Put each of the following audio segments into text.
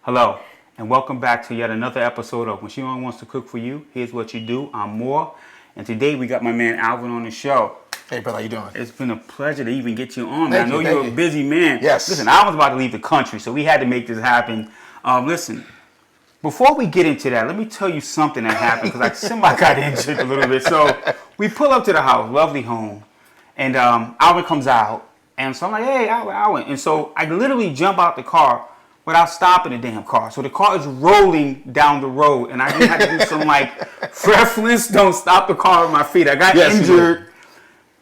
Hello, and welcome back to yet another episode of When She Only Wants to Cook for You. Here's what you do. I'm Moore, and today we got my man Alvin on the show. Hey, brother, how you doing? It's been a pleasure to even get you on. I know you're a busy man. Yes. Listen, I was about to leave the country, so we had to make this happen. Listen, before we get into that, let me tell you something that happened because somebody got injured a little bit. So we pull up to the house, lovely home, and Alvin comes out, and so I'm like, hey, Alvin. And so I literally jump out the car without stopping the damn car. So the car is rolling down the road, and I had to do some Fred Flintstone stop the car with my feet. I got injured,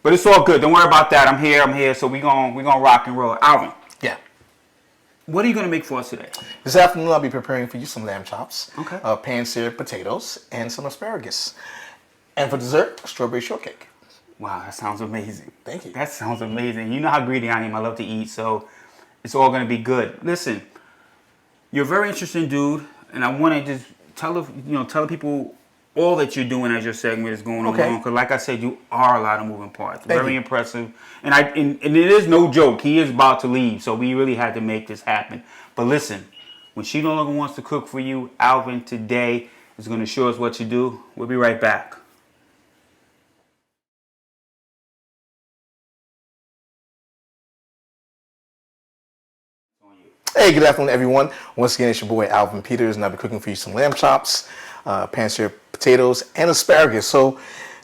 but it's all good. Don't worry about that. I'm here. So we gonna rock and roll. Alvin. Yeah. What are you gonna make for us today? This afternoon I'll be preparing for you some lamb chops, okay, pan-seared potatoes, and some asparagus. And for dessert, strawberry shortcake. Wow, that sounds amazing. Thank you. That sounds amazing. You know how greedy I am. I love to eat, so it's all gonna be good. Listen. You're a very interesting dude, and I want to just tell the people all that you're doing as your segment is going along. Because, like I said, you are a lot of moving parts. Very impressive, and it is no joke. He is about to leave, so we really had to make this happen. But listen, when she no longer wants to cook for you, Alvin today is going to show us what you do. We'll be right back. Hey, good afternoon, everyone. Once again, it's your boy Alvin Peters, and I'll be cooking for you some lamb chops, pan-seared potatoes, and asparagus. So,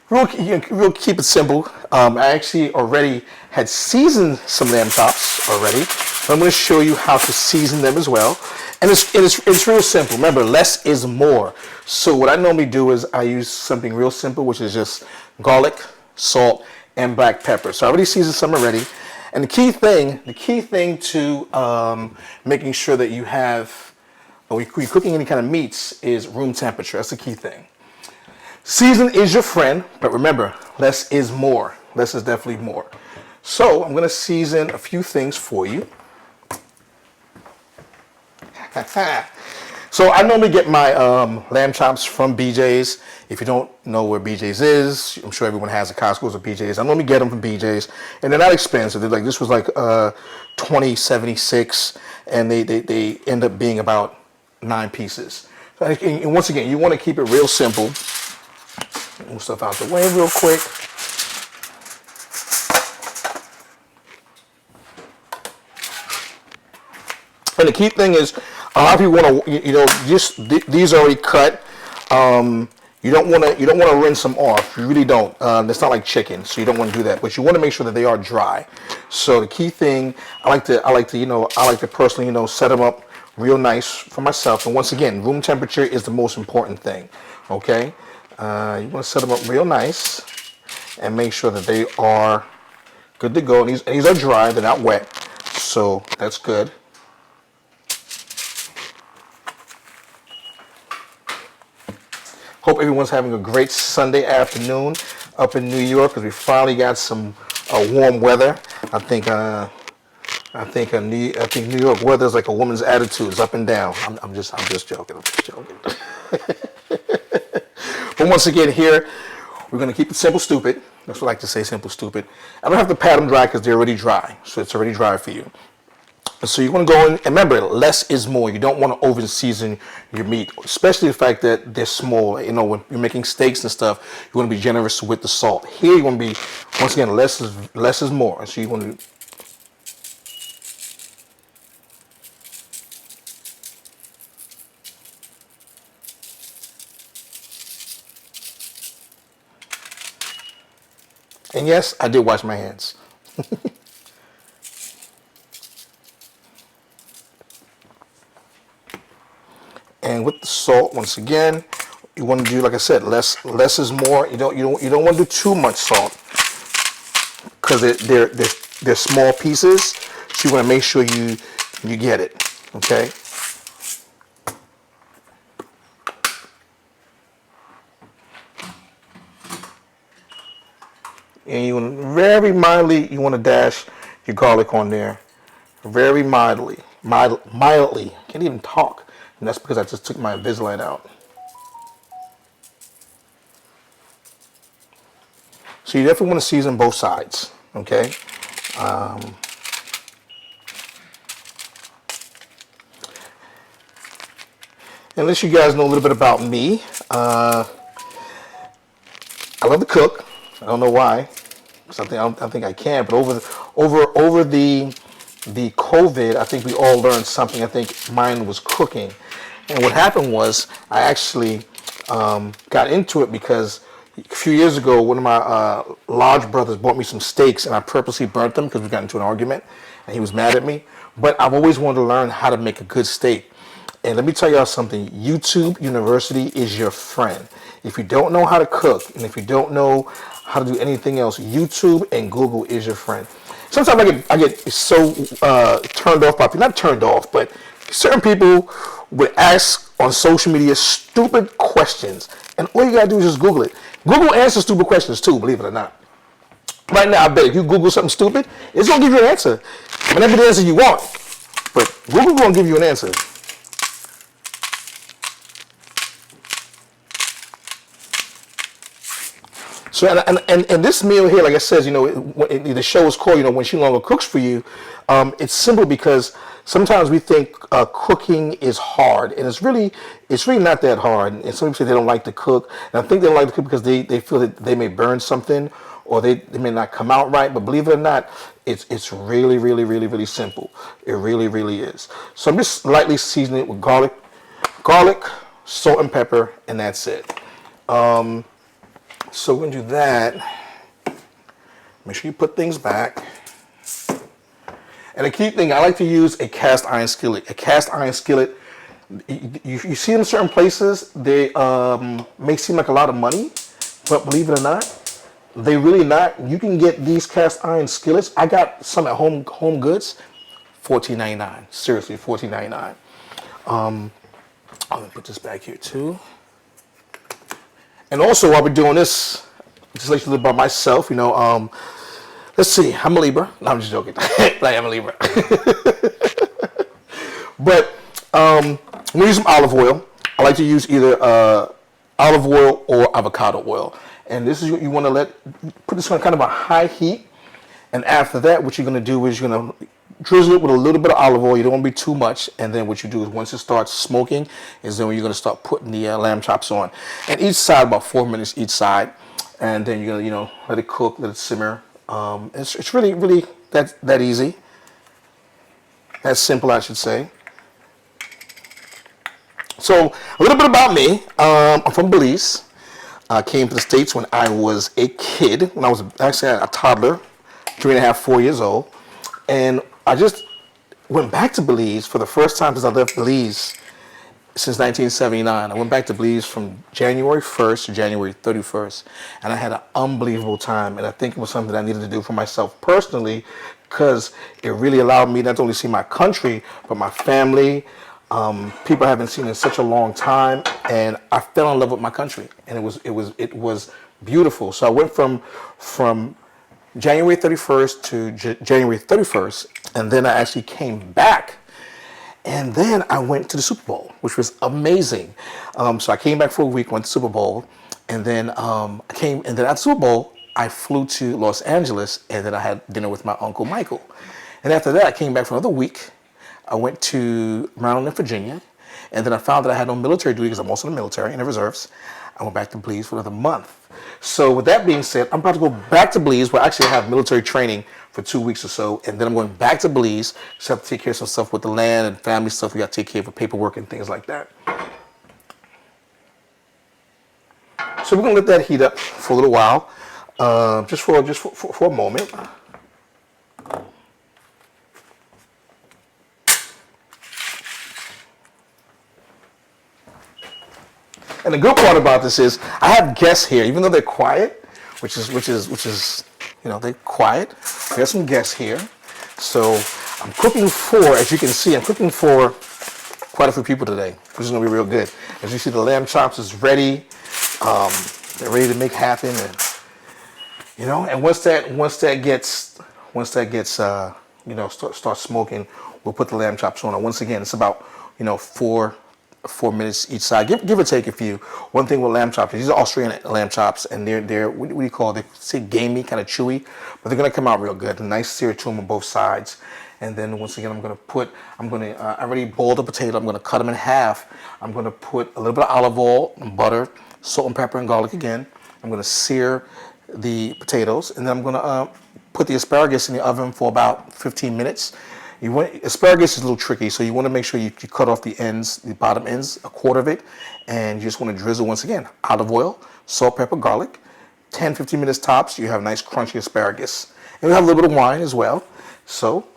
real keep it simple. I actually already had seasoned some lamb chops already, but I'm going to show you how to season them as well. And it's real simple. Remember, less is more. So what I normally do is I use something real simple, which is just garlic, salt, and black pepper. So I already seasoned some already. And the key thing to making sure that you have, when you're cooking any kind of meats, is room temperature. That's the key thing. Season is your friend, but remember, less is more. Less is definitely more. So I'm going to season a few things for you. So I normally get my lamb chops from BJ's. If you don't know where BJ's is, I'm sure everyone has a Costco's or BJ's. I normally get them from BJ's, and they're not expensive. They're this was $20.76, and they end up being about 9 pieces. So, and once again, you want to keep it real simple. Move stuff out the way real quick. And the key thing is, a lot of people want to, these are already cut. You don't want to rinse them off. You really don't. It's not like chicken, so you don't want to do that. But you want to make sure that they are dry. So the key thing, I like to personally, set them up real nice for myself. And once again, room temperature is the most important thing. Okay, you want to set them up real nice and make sure that they are good to go. And these are dry; they're not wet, so that's good. Hope everyone's having a great Sunday afternoon up in New York because we finally got some warm weather. I think New York weather is like a woman's attitude. It's up and down. I'm just joking. But once again, here we're gonna keep it simple, stupid. That's what I like to say, simple, stupid. I don't have to pat them dry because they're already dry, so it's already dry for you. So you want to go in, and remember, less is more. You don't want to over season your meat, especially the fact that they're small. When you're making steaks and stuff, you want to be generous with the salt. Here you want to be, once again, less is more. So you want to. And yes, I did wash my hands. And with the salt, once again, you want to do, like I said, less is more. You don't want to do too much salt, because they're small pieces. So you want to make sure you get it. Okay. And you want very mildly, you want to dash your garlic on there, very mildly. Can't even talk, and that's because I just took my Invisalign out. So you definitely want to season both sides, okay? Unless you guys know a little bit about me, I love to cook. I don't know why, because I think I can. But over the COVID, I think we all learned something. I think mine was cooking, and what happened was I actually got into it because a few years ago, one of my large brothers bought me some steaks, and I purposely burnt them because we got into an argument, and he was mad at me. But I've always wanted to learn how to make a good steak. And let me tell y'all something, YouTube University is your friend. If you don't know how to cook, and if you don't know how to do anything else, YouTube and Google is your friend. Sometimes I get so turned off by people, not turned off, but certain people would ask on social media stupid questions, and all you gotta do is just Google it. Google answers stupid questions too, believe it or not. Right now, I bet if you Google something stupid, it's gonna give you an answer. Whatever the answer you want, but Google gonna give you an answer. So and this meal here, like I said, the show is called, When She No Longer Cooks for You. It's simple because sometimes we think cooking is hard, and it's really not that hard. And some people say they don't like to cook, and I think they don't like to cook because they feel that they may burn something or they may not come out right. But believe it or not, it's really, really, really, really simple. It really, really is. So I'm just lightly seasoning it with garlic, salt, and pepper, and that's it. So we're going to do that. Make sure you put things back. And the key thing, I like to use a cast iron skillet. A cast iron skillet, you see in certain places, they may seem like a lot of money, but believe it or not, they really not. You can get these cast iron skillets. I got some at Home Goods, $14.99. Seriously, $14.99. I'm going to put this back here too. And also, while we're doing this, just like to live by myself, let's see, I'm a Libra. No, I'm just joking. Like, I'm a Libra. But I'm going to use some olive oil. I like to use either olive oil or avocado oil. And this is what you want to put this on kind of a high heat. And after that, what you're going to do is you're going to drizzle it with a little bit of olive oil. You don't want to be too much. And then what you do is once it starts smoking is then when you're going to start putting the lamb chops on. And each side, about 4 minutes each side. And then you're going to, let it cook, let it simmer. It's really, really that easy. That's simple, I should say. So a little bit about me. I'm from Belize. I came to the States when I was a kid, when I was actually a toddler, 3.5, 4 years old. And I just went back to Belize for the first time since I left Belize since 1979. I went back to Belize from January 1st to January 31st. And I had an unbelievable time. And I think it was something I needed to do for myself personally because it really allowed me not to only see my country, but my family, people I haven't seen in such a long time. And I fell in love with my country. And it was beautiful. So I went from January 31st to January 31st, and then I actually came back, and then I went to the Super Bowl, which was amazing. So I came back for a week, went to Super Bowl, and then after the Super Bowl, I flew to Los Angeles, and then I had dinner with my Uncle Michael. And after that, I came back for another week. I went to Maryland and Virginia, and then I found that I had no military duty because I'm also in the military, in the reserves. I went back to Belize for another month. So with that being said, I'm about to go back to Belize where I actually have military training for 2 weeks or so. And then I'm going back to Belize. Just have to take care of some stuff with the land and family stuff. We got to take care of paperwork and things like that. So we're going to let that heat up for a little while. Just for a moment. And the good part about this is I have guests here, even though they're quiet, which is they're quiet. We have some guests here. So I'm cooking for, as you can see, I'm cooking for quite a few people today, which is gonna be real good. As you see, the lamb chops is ready. They're ready to make happen, and once that gets start smoking, we'll put the lamb chops on. And once again, it's about 4 minutes each side, give or take a few. One thing with lamb chops, these are Australian lamb chops, and they're what do you call it? They say gamey, kind of chewy, but they're gonna come out real good. A nice sear to them on both sides. And then once again, I already boiled the potato. I'm gonna cut them in half. I'm gonna put a little bit of olive oil and butter, salt and pepper and garlic again. I'm gonna sear the potatoes, and then I'm gonna put the asparagus in the oven for about 15 minutes. Asparagus is a little tricky, so you want to make sure you cut off the ends, the bottom ends, a quarter of it, and you just want to drizzle once again olive oil, salt, pepper, garlic. 10-15 minutes tops, you have nice crunchy asparagus, and we have a little bit of wine as well. So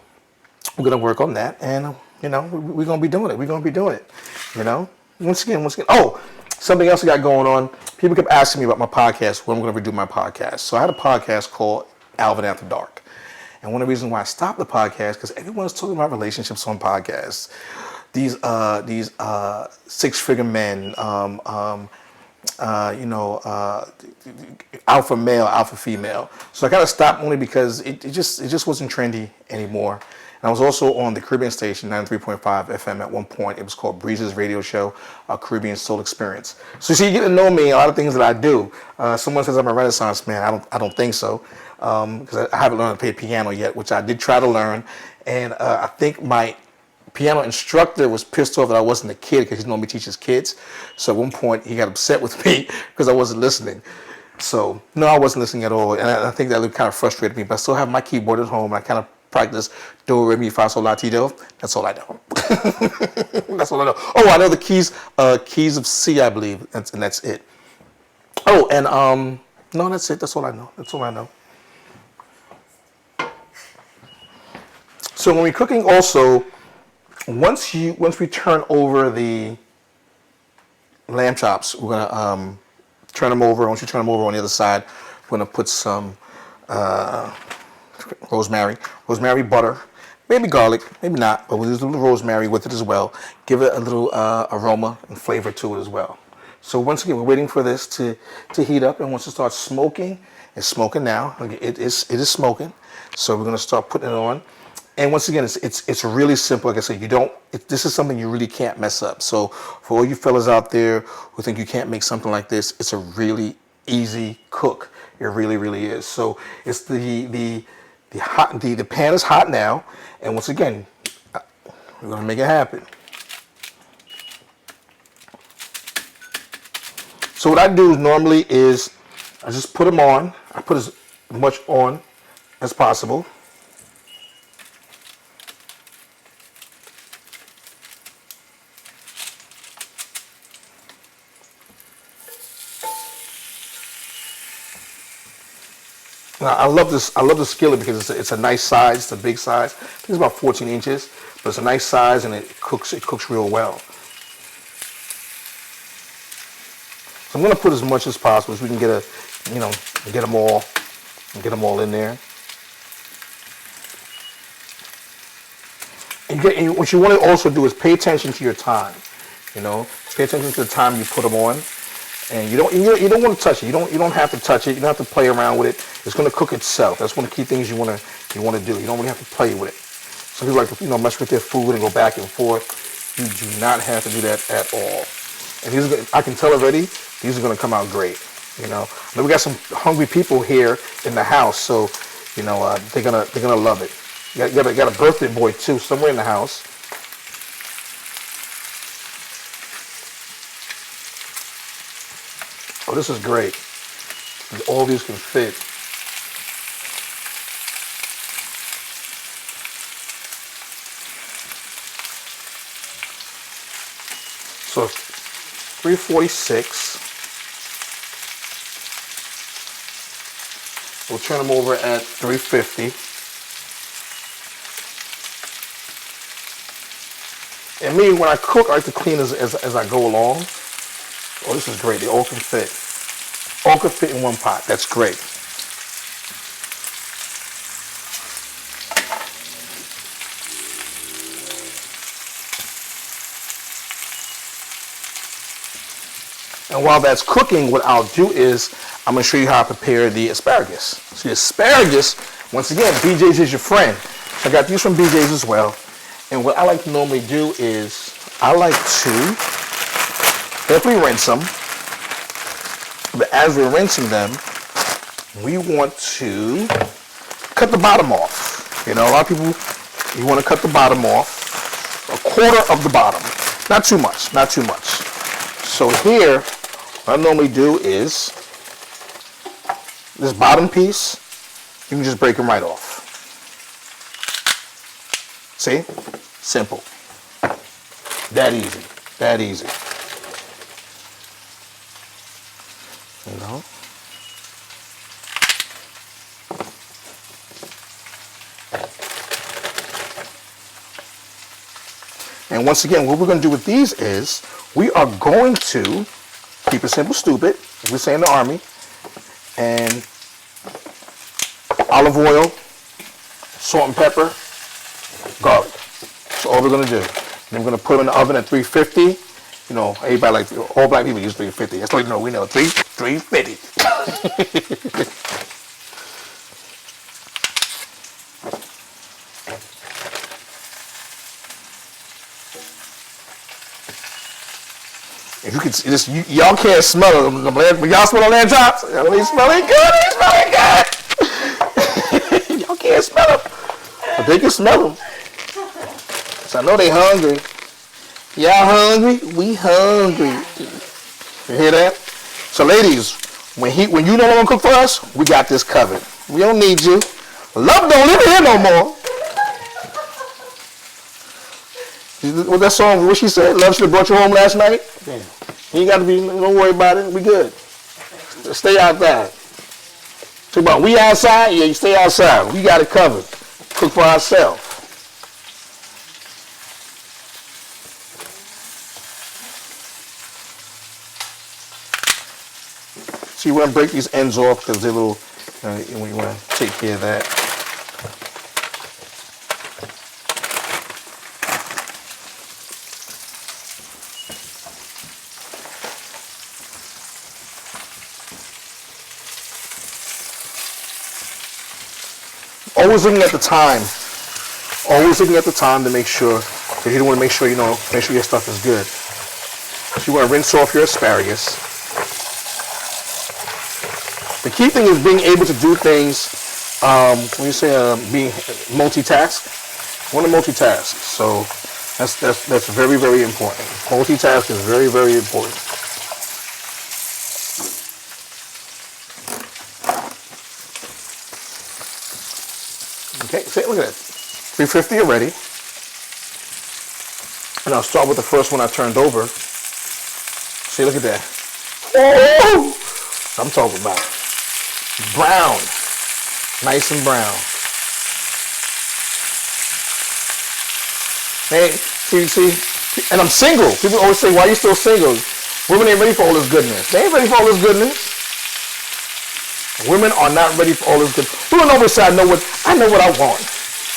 we're gonna work on that, and we're gonna be doing it. We're gonna be doing it. Once again. Oh, something else I got going on. People kept asking me about my podcast, when I'm gonna redo my podcast. So I had a podcast called Alvin After Dark. And one of the reasons why I stopped the podcast, because everyone's talking about relationships on podcasts. These six-figure men, alpha male, alpha female. So I kind of stopped only because it just wasn't trendy anymore. And I was also on the Caribbean station, 93.5 FM at one point. It was called Breeze's Radio Show, a Caribbean Soul Experience. So you get to know me, a lot of things that I do. Someone says I'm a Renaissance man. I don't think so, because I haven't learned to play piano yet, which I did try to learn. And I think my piano instructor was pissed off that I wasn't a kid, because he normally teaches kids. So at one point he got upset with me because I wasn't listening. So no, I wasn't listening at all, and I think that kind of frustrated me. But I still have my keyboard at home. I kind of practice do, re, mi, fa, sol, la, ti, do. That's all I know. That's all I know. Oh, I know the keys of C, I believe, and that's it. Oh, and no, that's it. That's all I know. That's all I know. So when we're cooking, also, once we turn over the lamb chops, we're gonna turn them over. Once you turn them over on the other side, we're gonna put some rosemary, butter, maybe garlic, maybe not, but we'll use a little rosemary with it as well. Give it a little aroma and flavor to it as well. So once again, we're waiting for this to heat up, and once it starts smoking, it's smoking now. It is smoking. So we're gonna start putting it on. And once again, it's really simple. Like I said, this is something you really can't mess up. So for all you fellas out there who think you can't make something like this, it's a really easy cook. It really, really is. So it's the pan is hot now, and once again, we're gonna make it happen. So what I do normally is I just put them on. I put as much on as possible. Now, I love this. I love the skillet because it's a nice size. It's a big size. I think it's about 14 inches, but it's a nice size, and it cooks real well. So I'm going to put as much as possible so we can get them all in there. And what you want to also do is pay attention to your time. Pay attention to the time you put them on. And you don't want to touch it. You don't have to touch it. You don't have to play around with it. It's going to cook itself. That's one of the key things you want to do. You don't really have to play with it. Some people like to mess with their food and go back and forth. You do not have to do that at all. And I can tell already, these are going to come out great. Now we got some hungry people here in the house, so they're gonna love it. You got a birthday boy too somewhere in the house. Oh, this is great. All these can fit. So 346. We'll turn them over at 350. And me, when I cook, I like to clean as I go along. Oh, this is great. They all can fit. All can fit in one pot. That's great. And while that's cooking, what I'll do is I'm going to show you how I prepare the asparagus. So the asparagus, once again, BJ's is your friend. So I got these from BJ's as well. And what I like to normally do is I like to definitely rinse them. But as we're rinsing them, we want to cut the bottom off. You know, a lot of people, you want to cut the bottom off, a quarter of the bottom. Not too much, not too much. So here, what I normally do is, this bottom piece, you can just break them right off. See? Simple. That easy. That easy. You know? And once again, what we're going to do with these is, we are going to keep it simple, stupid, as we say in the Army, and olive oil, salt and pepper, garlic. That's all we're going to do. And we're going to put them in the oven at 350. You know, everybody like, all black people use 350. That's what we know, 350. If you could see this, y'all can't smell it. But y'all smell the lamb chops? They smelling good. They smelling good. Y'all can't smell them, but they can smell them. So I know they hungry. Y'all hungry? We hungry. You hear that? So ladies, when you no longer cook for us, we got this covered. We don't need you. Love don't live here no more. What that song, what she said? Love should have brought you home last night? Yeah. You ain't got to be, don't worry about it. We good. Stay outside. Talk about we outside? Yeah, you stay outside. We got it covered. Cook for ourselves. So you want to break these ends off because they're little, you want to take care of that. Always looking at the time. Always looking at the time to make sure, because you don't want to make sure, make sure your stuff is good. So you want to rinse off your asparagus. The key thing is being able to do things, when you say being multitask, you want to multitask. So that's very, very important. Multitask is very, very important. Okay, so look at that. 350 already. And I'll start with the first one I turned over. See, look at that. Oh! I'm talking about brown. Nice and brown. Hey, see, and I'm single. People always say, why are you still single? Women ain't ready for all this goodness. They ain't ready for all this goodness. Women are not ready for all this good. Who don't know which side? I know what I want.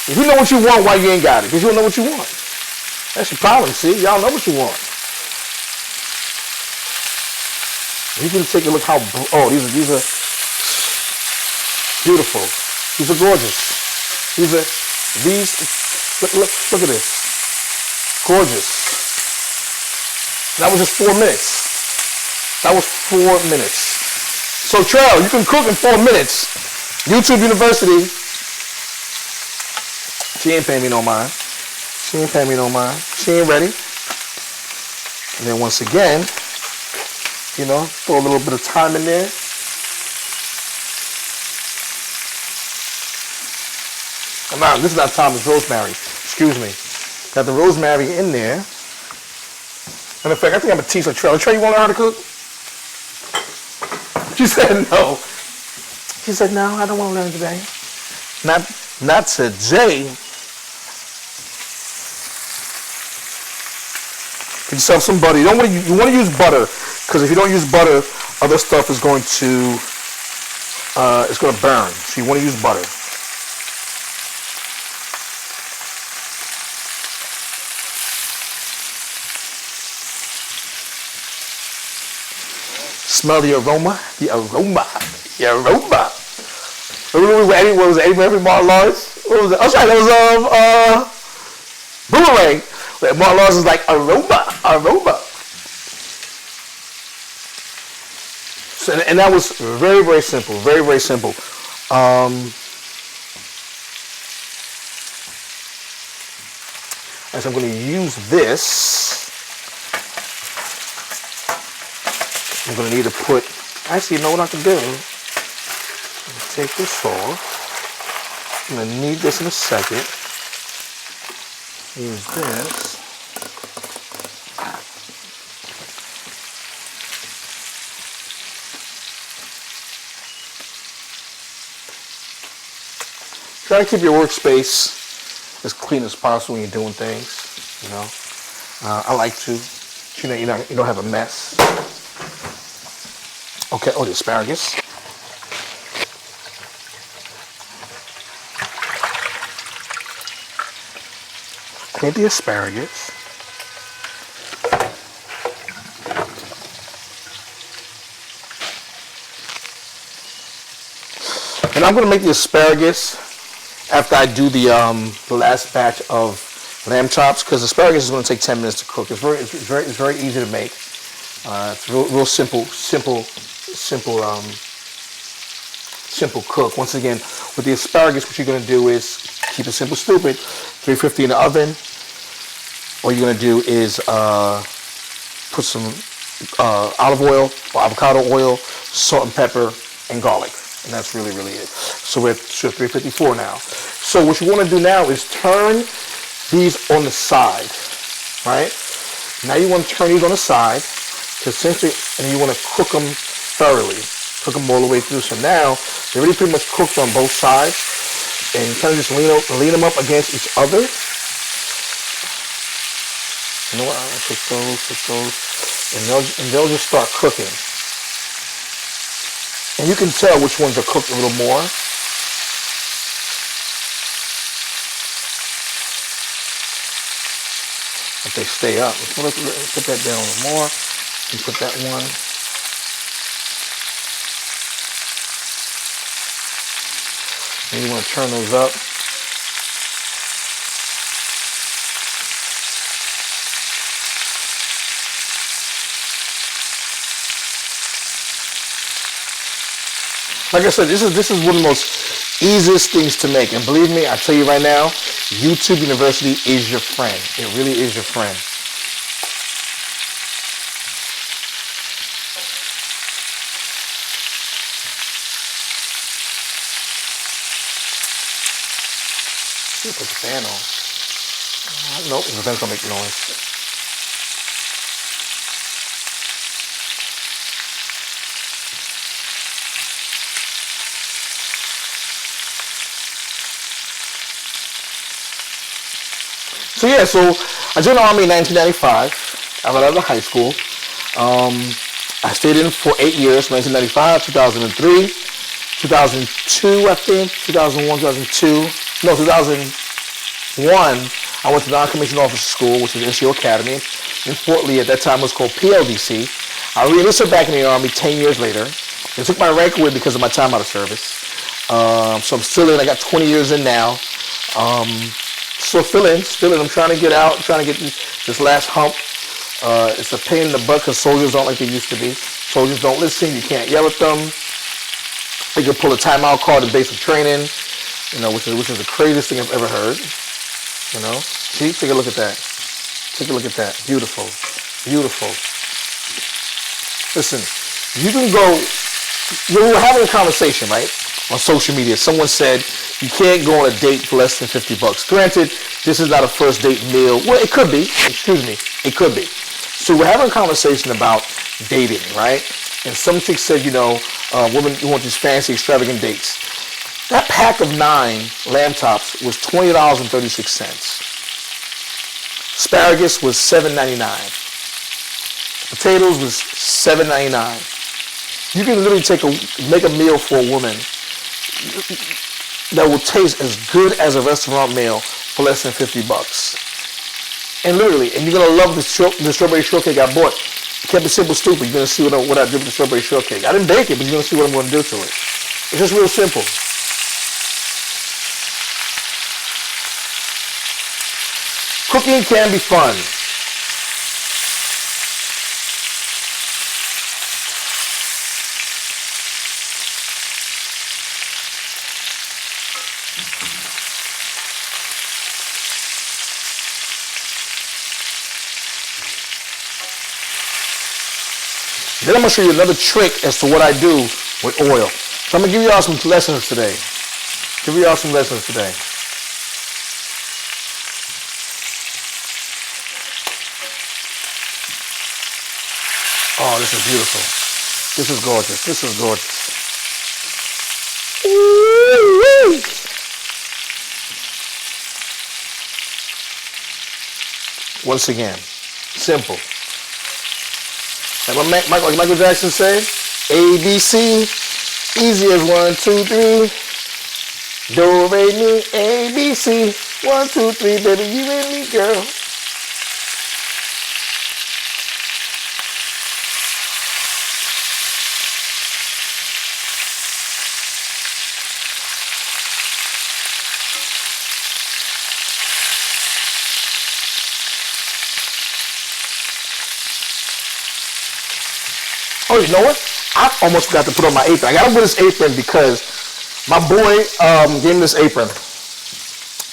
If you know what you want, why you ain't got it? Because you don't know what you want. That's your problem, see? Y'all know what you want. You can take a look how, these are beautiful. These are gorgeous. Look at this. Gorgeous. That was just 4 minutes. That was 4 minutes. So Trell, you can cook in 4 minutes. YouTube University. She ain't paying me no mind. She ain't paying me no mind. She ain't ready. And then once again, throw a little bit of thyme in there. Now, this is not thyme, it's rosemary. Excuse me. Got the rosemary in there. And in fact, I think I'm going to teach her Trell. Trell, you want to learn how to cook? She said no. She said, no, I don't want to learn today. Not today. Get yourself some butter. You want to use butter, because if you don't use butter, other stuff is going to it's going to burn. So you want to use butter. Smell the aroma. The aroma. The aroma. What was it? Eddie Murphy, Martin Lawrence? What was it? I'm sorry, that was Boomerang. Martin Lawrence was like, aroma, aroma. So, and that was very, very simple. Very, very simple. And so I'm going to use this. I'm going to need to put, actually, you know what I can do? Take this off. I'm going to need this in a second. Use this. Try to keep your workspace as clean as possible when you're doing things. You know, I like to. You know, you don't have a mess. Okay. Oh, the asparagus. Clean the asparagus. And I'm going to make the asparagus after I do the last batch of lamb chops, because asparagus is going to take 10 minutes to cook. It's very easy to make. It's real simple cook. Once again, with the asparagus, what you're going to do is keep it simple, stupid. 350 in the oven. All you're going to do is put some olive oil or avocado oil, salt and pepper, and garlic. And that's really it. So we're at 354 now. So what you want to do now is turn these on the side, right? Now you want to turn these on the side, and you want to cook them thoroughly. Cook them all the way through. So now they're already pretty much cooked on both sides. And you kind of just lean them up against each other. You know what? I'm going to take those, and they'll just start cooking. And you can tell which ones are cooked a little more. If they stay up. Let's put that down a little more. You put that one. And you want to turn those up. Like I said, this is one of the most easiest things to make. And believe me, I tell you right now, YouTube University is your friend. It really is your friend. Put the fan on. Nope, the fan's gonna make noise. So yeah, so I joined the Army in 1995. I got out of high school. I stayed in for 8 years, 1995, 2003, 2002, I think, 2001, 2002. No, 2001, I went to non-commissioned officer school, which was NCO Academy in Fort Lee. At that time, it was called PLDC. I re-enlisted back in the Army 10 years later. They took my rank away because of my time out of service. So I'm still in. I got 20 years in now. So still in. I'm trying to get out, trying to get this last hump. It's a pain in the butt because soldiers aren't like they used to be. Soldiers don't listen. You can't yell at them. They can pull a timeout card in basic training, you know, which is the craziest thing I've ever heard. You know, see, take a look at that. Take a look at that. Beautiful, beautiful. Listen, you can go. We were having a conversation, right, on social media. Someone said you can't go on a date for less than $50. Granted, this is not a first date meal. Well, it could be. Excuse me. It could be. So we're having a conversation about dating, right? And some chick said, you know, women who want these fancy, extravagant dates. That pack of 9 lamb chops was $20.36. Asparagus was $7.99. Potatoes was $7.99. You can literally make a meal for a woman that will taste as good as a restaurant meal for less than $50. And literally, and you're gonna love the strawberry shortcake I bought. Kept it simple, stupid. You're gonna see what I did with the strawberry shortcake. I didn't bake it, but you're gonna see what I'm gonna do to it. It's just real simple. Cooking can be fun. Then I'm going to show you another trick as to what I do with oil. So I'm going to give you all some lessons today. Oh, this is beautiful. This is gorgeous. Ooh-wee. Once again, simple. Like what Michael Jackson say, ABC, easy as 1, 2, 3. Do, re, mi, ABC, 1, 2, 3, baby, you and me, girl. Oh, you know what? I almost forgot to put on my apron. I got to wear this apron because my boy gave me this apron.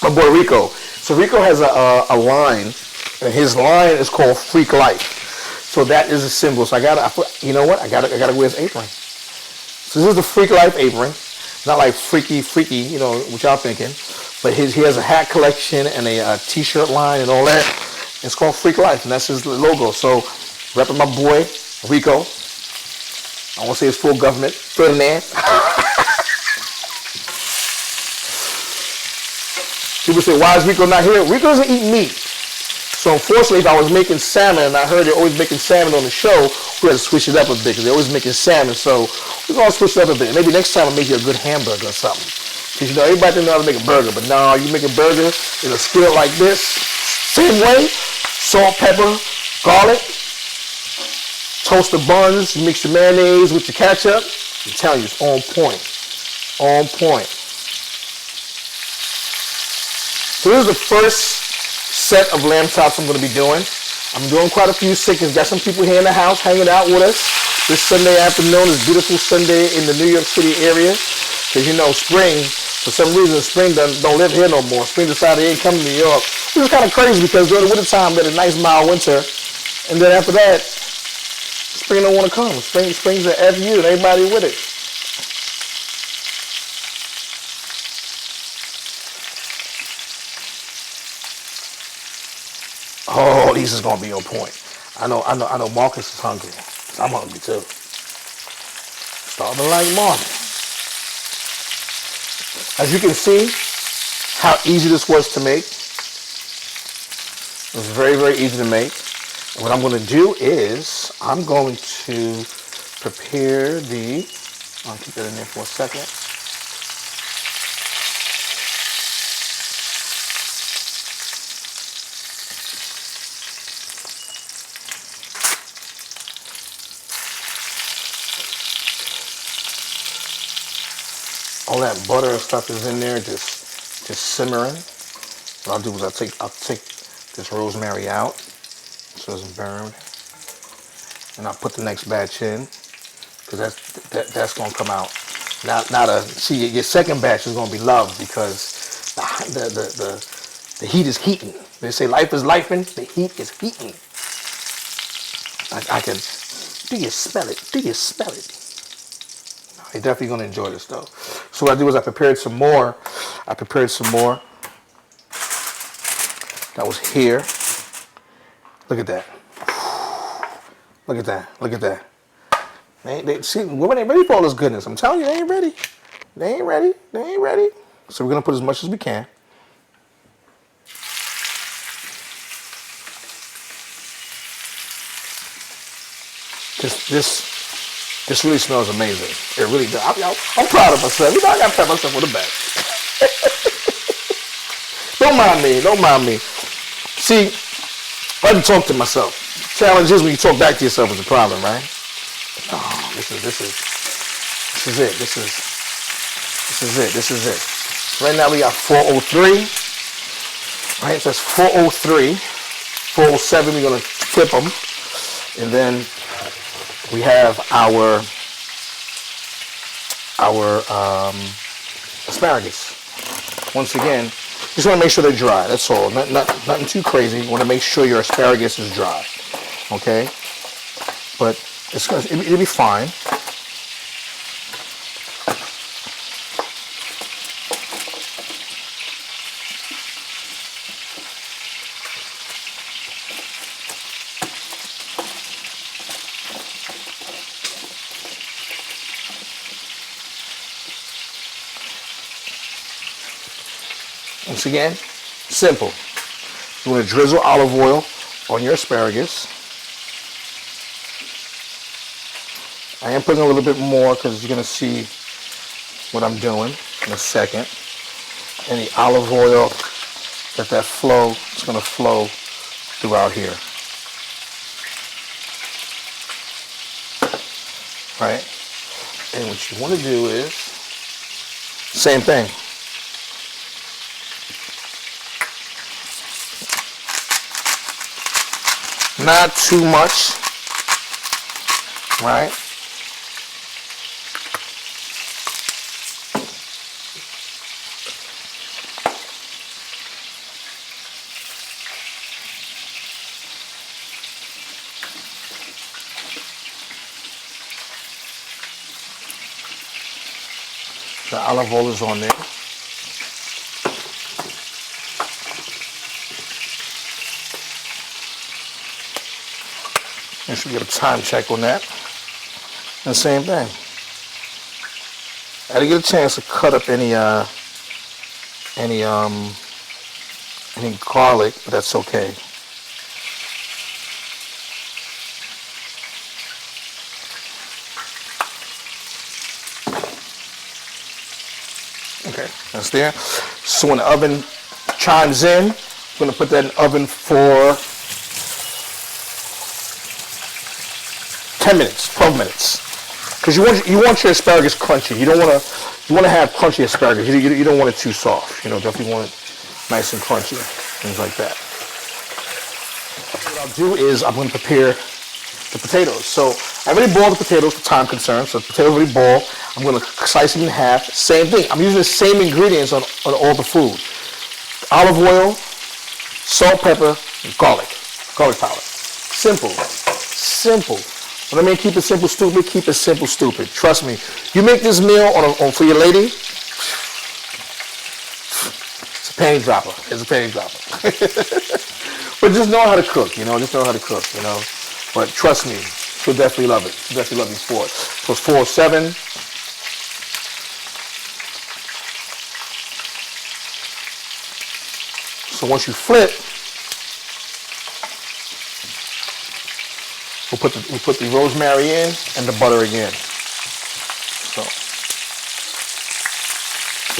My boy Rico. So Rico has a line, and his line is called Freak Life. So that is a symbol. So I gotta, you know what? I gotta wear his apron. So this is the Freak Life apron. Not like freaky, you know, what y'all thinking. But he has a hat collection and a t-shirt line and all that. It's called Freak Life, and that's his logo. So repping my boy Rico. I won't say his full government. Ferdinand. People say, why is Rico not here? Rico doesn't eat meat. So unfortunately, if I was making salmon and I heard they're always making salmon on the show, we had to switch it up a bit because they're always making salmon. So we're going to switch it up a bit. Maybe next time I'll make you a good hamburger or something. Because you know, everybody knows how to make a burger. But no, you make a burger in a skillet like this. Same way. Salt, pepper, garlic. Toast the buns, you mix your mayonnaise with your ketchup. I'm telling you, it's on point. On point. So this is the first set of lamb chops I'm going to be doing. I'm doing quite a few seconds. Got some people here in the house hanging out with us this Sunday afternoon. This beautiful Sunday in the New York City area. Because you know, spring, for some reason, spring don't live here no more. Spring decided they ain't coming to New York. Which is kind of crazy because during the wintertime, we had a nice mild winter. And then after that, spring don't want to come. Spring's an FU and everybody with it. Oh, these is gonna be on point. I know Marcus is hungry. I'm hungry too. Starting like Marcus. As you can see, how easy this was to make. It was very, very easy to make. And what I'm going to do is I'm going to prepare I'll keep that in there for a second. All that butter and stuff is in there, just simmering. What I'll do is I'll take this rosemary out so it doesn't burn, and I'll put the next batch in because that's gonna come out. Now see your second batch is gonna be loved because the heat is heating. They say life is lifing, the heat is heating. I can. Do you smell it? Do you smell it? You're definitely gonna enjoy this though. So what I do is I prepared some more. That was here. Look at that. Look at that. Look at that. See, women ain't ready for all this goodness. I'm telling you, they ain't ready. They ain't ready. They ain't ready. So we're gonna put as much as we can. This really smells amazing. It really does. I'm proud of myself. You know, I gotta pat myself on the back. Don't mind me. See, I have to talk to myself. Challenge is when you talk back to yourself is a problem, right? Oh, this is it. This is it. Right now we got 403. Right, so that's 403. 407, we're gonna flip them. And then we have our asparagus. Once again, just want to make sure they're dry. That's all. Nothing too crazy. You want to make sure your asparagus is dry. Okay, but it'll be fine. Once again, simple. You want to drizzle olive oil on your asparagus. I am putting a little bit more because you're going to see what I'm doing in a second. And the olive oil, that flow, it's going to flow throughout here. Right? And what you want to do is, same thing. Not too much, right? The olive oil is on there. Make sure we get a time check on that. And same thing. I didn't get a chance to cut up any garlic, but that's okay. Okay, that's there. So when the oven chimes in, I'm going to put that in the oven for 10 minutes, 12 minutes. Because you want your asparagus crunchy. You want to have crunchy asparagus. You don't want it too soft. Definitely want it nice and crunchy, things like that. What I'll do is I'm going to prepare the potatoes. So I already boiled the potatoes for time concern. So the potatoes already boiled. I'm going to slice them in half. Same thing. I'm using the same ingredients on all the food. Olive oil, salt, pepper, and garlic powder. Simple. When I mean keep it simple, stupid, keep it simple, stupid. Trust me. You make this meal for your lady, it's a panty dropper. It's a panty dropper. But just know how to cook, Just know how to cook, But trust me, she'll definitely love it. She'll definitely love these fours. So it's 407. So once you flip, we'll put the rosemary in and the butter again. So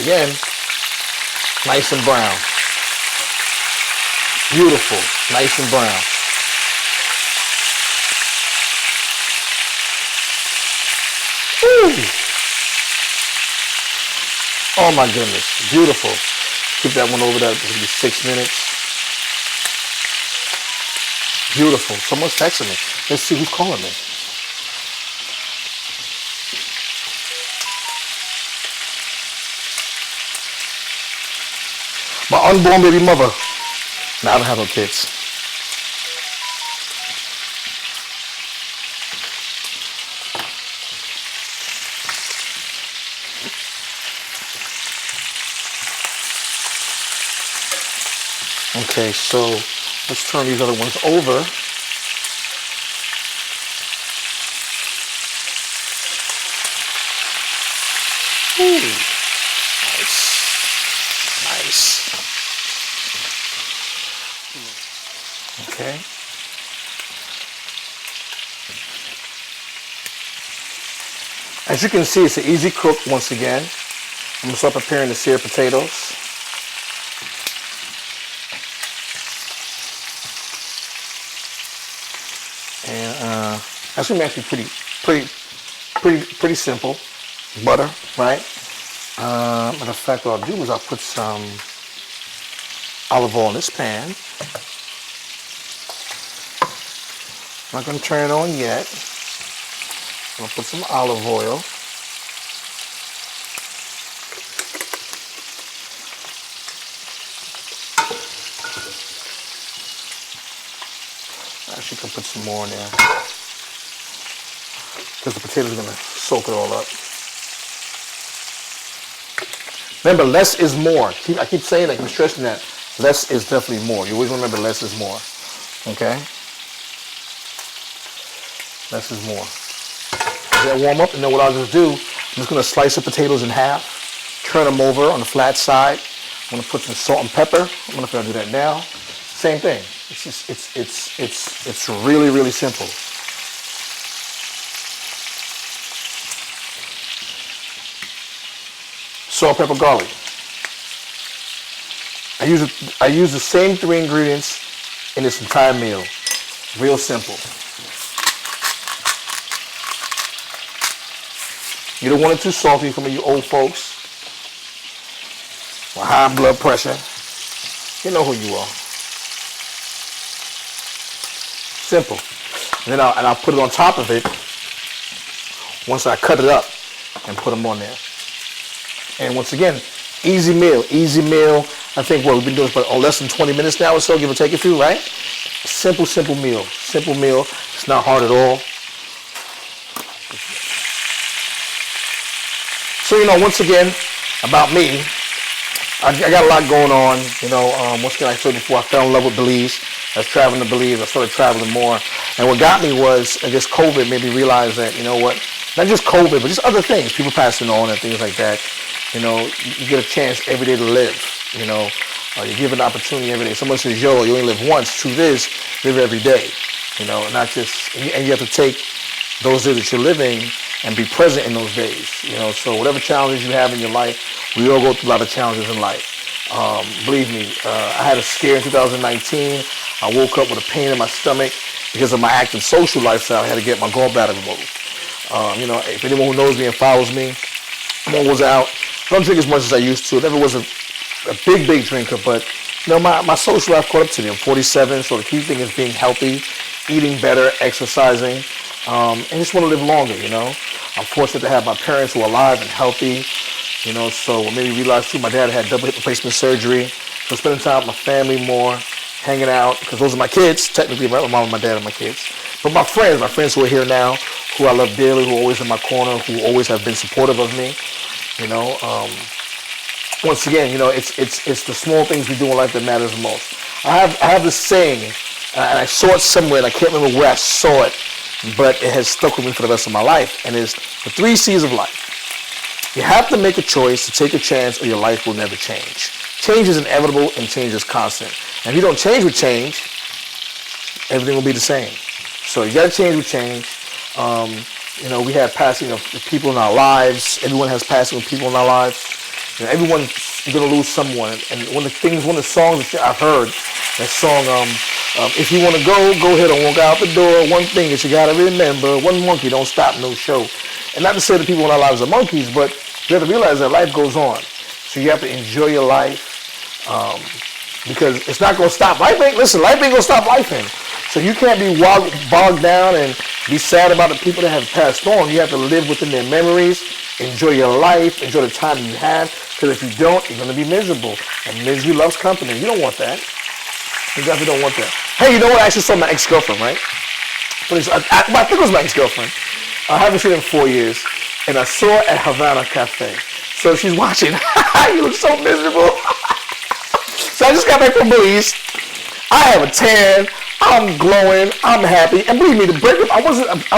again, nice and brown. Beautiful, nice and brown. Woo. Oh my goodness, beautiful. Keep that one over there. It's gonna be 6 minutes. Beautiful. Someone's texting me. Let's see who's calling me. My unborn baby mother. No, I don't have no kids. Okay, so let's turn these other ones over. Ooh, nice. Okay. As you can see, it's an easy cook once again. I'm gonna start preparing the seared potatoes. That's gonna be actually pretty simple. Butter, right? Matter of fact, what I'll do is I'll put some olive oil in this pan. I'm not gonna turn it on yet. I'm gonna put some olive oil. Actually, can put some more in there because the potatoes are gonna soak it all up. Remember, less is more. I keep saying that, I keep stressing that. Less is definitely more. You always remember less is more. Okay? Less is more. Let that warm up, and then what I'll just do, I'm just gonna slice the potatoes in half, turn them over on the flat side. I'm gonna put some salt and pepper. I'm gonna do that now. Same thing. It's really, really simple. Salt, pepper, garlic. I use the same 3 ingredients in this entire meal. Real simple. You don't want it too salty for you old folks with high blood pressure. You know who you are. Simple. And then I'll put it on top of it once I cut it up and put them on there. And once again, easy meal. I think we've been doing this for less than 20 minutes now or so, give or take a few, right? Simple meal. Simple meal. It's not hard at all. So, once again, about me, I got a lot going on. Once again, I said before, I fell in love with Belize. I was traveling to Belize. I started traveling more. And what got me was, I guess COVID made me realize that, not just COVID, but just other things, people passing on and things like that. You get a chance every day to live. You're given an opportunity every day. Someone says, yo, you only live once. Truth is, live every day. Not just, and you have to take those days that you're living and be present in those days. So whatever challenges you have in your life, we all go through a lot of challenges in life. Believe me, I had a scare in 2019. I woke up with a pain in my stomach because of my active social lifestyle. I had to get my gallbladder removed. If anyone who knows me and follows me, I'm always out. I don't drink as much as I used to. I never was a big drinker, but my social life caught up to me. I'm 47, so the key thing is being healthy, eating better, exercising, and just want to live longer. I'm fortunate to have my parents who are alive and healthy. So what made me realize too, my dad had double hip replacement surgery. So spending time with my family more, hanging out, because those are my kids. Technically, my mom and my dad are my kids. But my friends who are here now, who I love dearly, who are always in my corner, who always have been supportive of me. Once again, it's the small things we do in life that matters the most. I have this saying, and I saw it somewhere, and I can't remember where I saw it, but it has stuck with me for the rest of my life, and it's the 3 C's of life. You have to make a choice to take a chance, or your life will never change. Change is inevitable, and change is constant. And if you don't change with change, everything will be the same. So you got to change with change. We have passing of people in our lives. Everyone has passing of people in our lives. Everyone's gonna lose someone. And one of the songs that I've heard, that song, if you wanna go ahead and walk out the door. One thing that you gotta remember, one monkey don't stop no show. And not to say that people in our lives are monkeys, but you have to realize that life goes on. So you have to enjoy your life, because it's not gonna stop. Life ain't gonna stop life in. So you can't be bogged down and be sad about the people that have passed on. You have to live within their memories, enjoy your life, enjoy the time you have, because if you don't, you're going to be miserable. And misery loves company. You don't want that. You definitely don't want that. Hey, you know what? I actually saw my ex-girlfriend, right? I think it was my ex-girlfriend. I haven't seen her in 4 years. And I saw her at Havana Cafe. So she's watching. You look so miserable. So I just got back from Belize. I have a tan. I'm glowing. I'm happy. And believe me, the breakup, I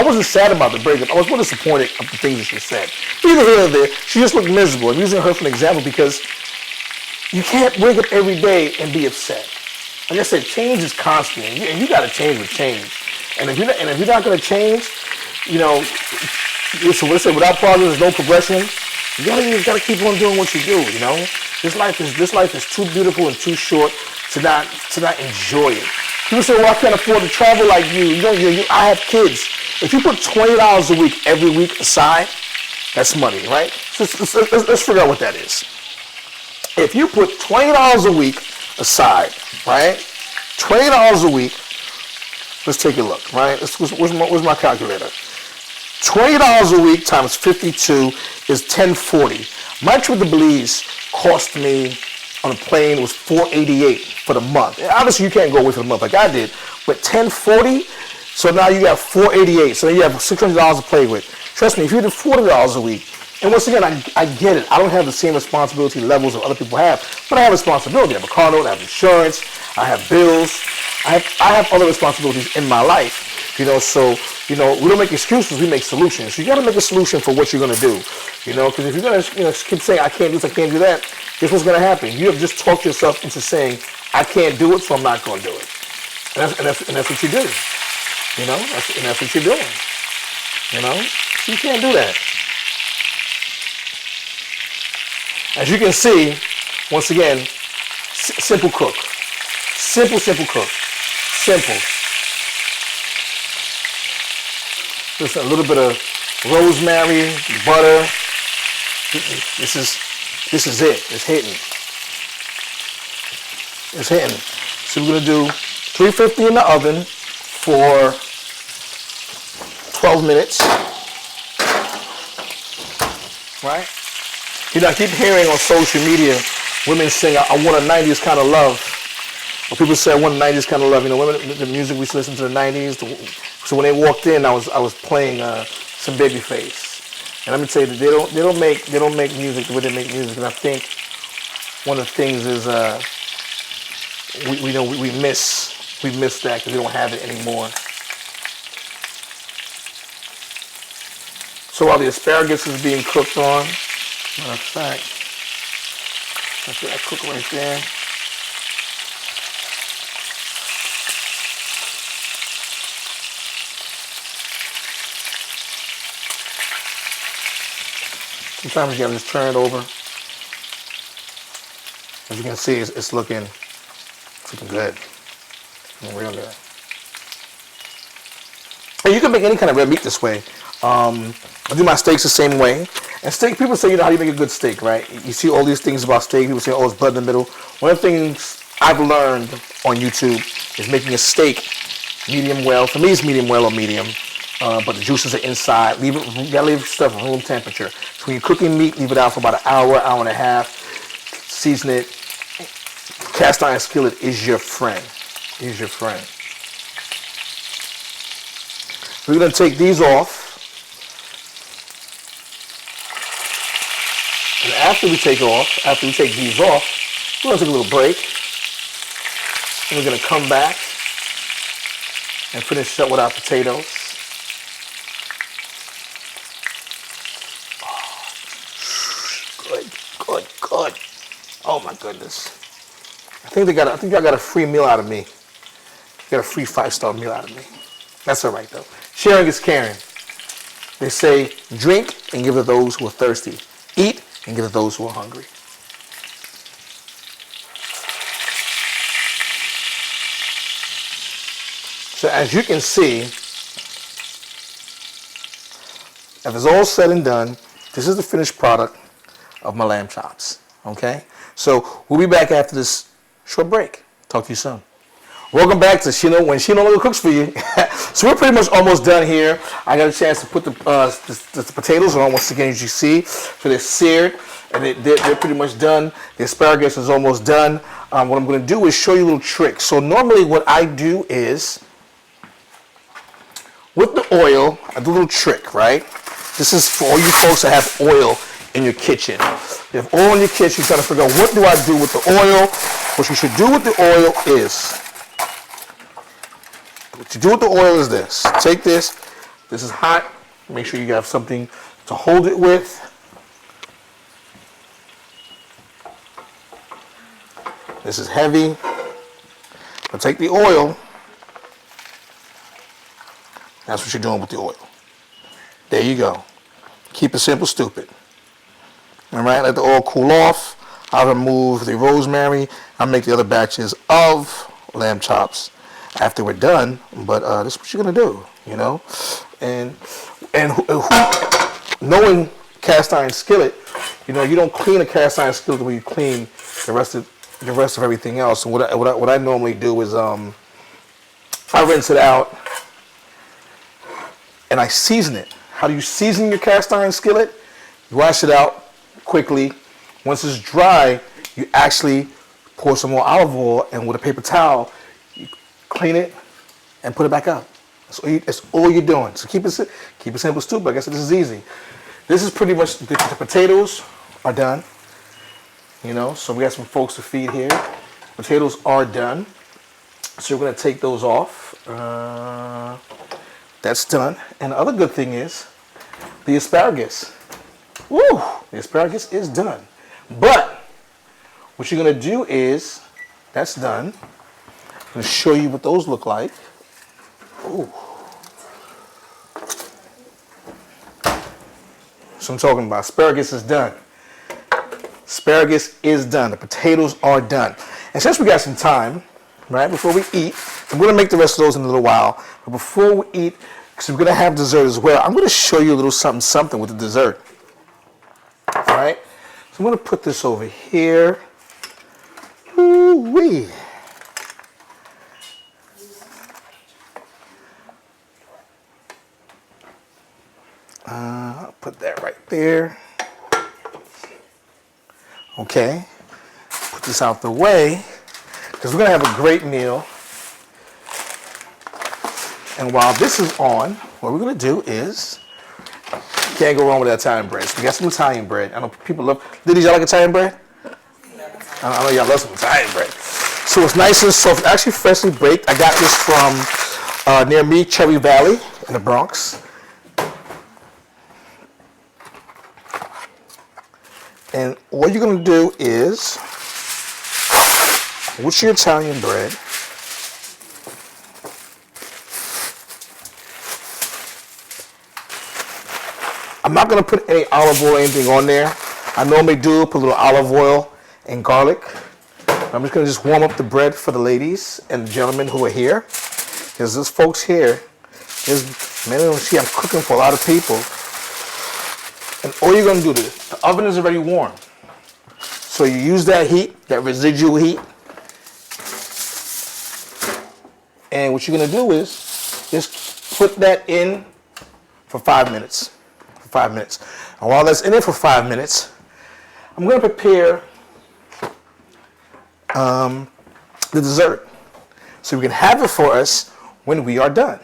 wasn't sad about the breakup. I was more disappointed of the things that she said. Either here or there, she just looked miserable. I'm using her for an example because you can't wake up every day and be upset. Like I said, change is constant, and you got to change with change. And if you're not going to change, listen, without progress, there's no progression. You gotta keep on doing what you do. This life is too beautiful and too short to not enjoy it. People say, well, I can't afford to travel like you. I have kids. If you put $20 a week every week aside, that's money, right? So let's figure out what that is. If you put $20 a week aside, right? $20 a week. Let's take a look, right? Where's my calculator? $20 a week times 52 is $10.40. My trip to Belize cost me on a plane was $488 for the month. And obviously, you can't go away for the month like I did, but $10.40. So now you got $488. So you have $600 to play with. Trust me, if you did $40 a week, and once again, I get it. I don't have the same responsibility levels that other people have, but I have responsibility. I have a car note, I have insurance, I have bills, I have other responsibilities in my life. So we don't make excuses, we make solutions. So you got to make a solution for what you're going to do. Because if you're going to keep saying, I can't do this, I can't do that, guess what's going to happen? You have just talked yourself into saying, I can't do it, so I'm not going to do it. And that's what you do. And that's what you're doing. So you can't do that. As you can see, once again, simple cook. Simple cook. Simple. Just a little bit of rosemary, butter. This is it. It's hitting. It's hitting. So we're gonna do 350 in the oven for 12 minutes. Right? I keep hearing on social media women saying, I want a 90s kind of love. Or people say, I want a 90s kind of love. Women, the music we used to listen to the 90s. So when they walked in, I was playing some Babyface. And let me tell you, they don't make music the way they make music. And I think one of the things is we miss that because we don't have it anymore. So while the asparagus is being cooked on, matter of fact, that's that cook right there. Sometimes you gotta just turn it over. As you can see, it's looking good. Looking real good. And you can make any kind of red meat this way. I do my steaks the same way. And steak, people say, how do you make a good steak, right? You see all these things about steak. People say, it's blood in the middle. One of the things I've learned on YouTube is making a steak medium well. For me, it's medium well or medium. But the juices are inside. You gotta leave stuff at room temperature. So when you're cooking meat, leave it out for about an hour and a half. Season it. Cast iron skillet is your friend. We're gonna take these off. And after we take these off, we're gonna take a little break. And we're gonna come back and finish up with our potatoes. Good. Oh my goodness. I think y'all got a free meal out of me. You got a free 5-star meal out of me. That's all right though. Sharing is caring. They say, drink and give to those who are thirsty. Eat and give to those who are hungry. So as you can see, if it's all said and done, this is the finished product of my lamb chops. Okay? So we'll be back after this short break. Talk to you soon. Welcome back to When She No Longer Cooks For You. So we're pretty much almost done here. I got a chance to put the potatoes on once again, as you see. So they're seared and they're pretty much done. The asparagus is almost done. What I'm going to do is show you a little trick. So normally what I do is, with the oil, I do a little trick, right? This is for all you folks that have oil in your kitchen. You have oil in your kitchen, you're trying to figure out what do I do with the oil. What you should do with the oil is, this. Take this. This is hot. Make sure you have something to hold it with. This is heavy. But take the oil. That's what you're doing with the oil. There you go. Keep it simple, stupid. All right, let the oil cool off. I'll remove the rosemary. I'll make the other batches of lamb chops. after we're done. But this is what you're gonna do, you know. And knowing cast iron skillet, you know, you don't clean a cast iron skillet the way you clean the rest of everything else. And what I normally do is I rinse it out and I season it. How do you season your cast iron skillet? You wash it out quickly. Once it's dry, you actually pour some more olive oil, and with a paper towel, you clean it and put it back up. That's all you're doing. So keep it simple, stupid. I guess this is easy. This is pretty much, the potatoes are done. You know, so we got some folks to feed here. Potatoes are done. So we're gonna take those off. That's done. And the other good thing is the asparagus. Woo! The asparagus is done. But what you're gonna do is, that's done. I'm gonna show you what those look like. Ooh. So I'm talking about asparagus is done. Asparagus is done. The potatoes are done. And since we got some time, right, before we eat, I'm going to make the rest of those in a little while. But before we eat, because we're going to have dessert as well, I'm going to show you a little something with the dessert. All right. So I'm going to put this over here. Ooh-wee. I'll put that right there. Okay. Put this out the way, because we're going to have a great meal. And while this is on, what we're going to do is, can't go wrong with that Italian bread. So we got some Italian bread. I know people love, ladies, y'all like Italian bread? I know y'all love some Italian bread. So it's nice and soft, actually freshly baked. I got this from near me, Cherry Valley in the Bronx. And all you're going to do is, with your Italian bread, I'm not going to put any olive oil or anything on there. I normally do put a little olive oil and garlic. I'm just going to warm up the bread for the ladies and the gentlemen who are here. Because there's folks here. Man, I'm cooking for a lot of people. And all you're going to do, the oven is already warm. So you use that heat, that residual heat. And what you're going to do is just put that in for 5 minutes. For 5 minutes. And while that's in it for 5 minutes, I'm going to prepare the dessert. So we can have it for us when we are done.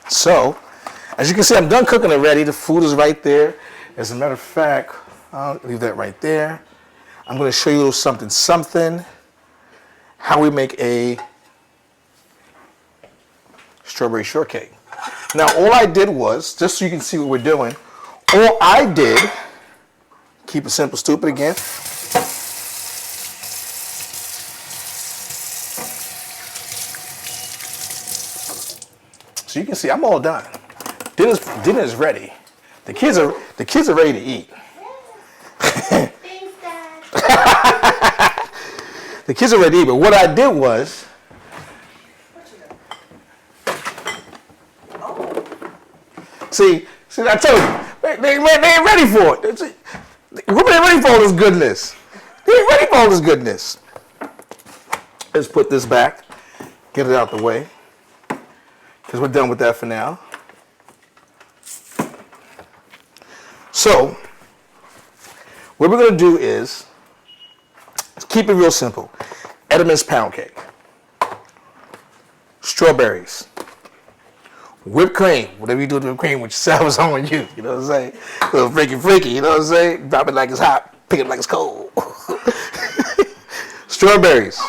So, as you can see, I'm done cooking already. The food is right there. As a matter of fact, I'll leave that right there. I'm going to show you a little something, how we make a strawberry shortcake. Now, all I did was, just so you can see what we're doing, all I did, keep it simple, stupid again. So you can see I'm all done. Dinner is ready. The kids are ready to eat. Thanks, Dad. The kids are ready to eat, but what I did was, see, I told you, they ain't ready for it. Women ain't ready for all this goodness. They ain't ready for all this goodness. Let's put this back, get it out the way, because we're done with that for now. So, what we're going to do is, keep it real simple. Edam's pound cake, strawberries, whipped cream, whatever you do with whipped cream with yourself is on you, you know what I'm saying? A little freaky, you know what I'm saying? Drop it like it's hot, pick it like it's cold. Strawberries.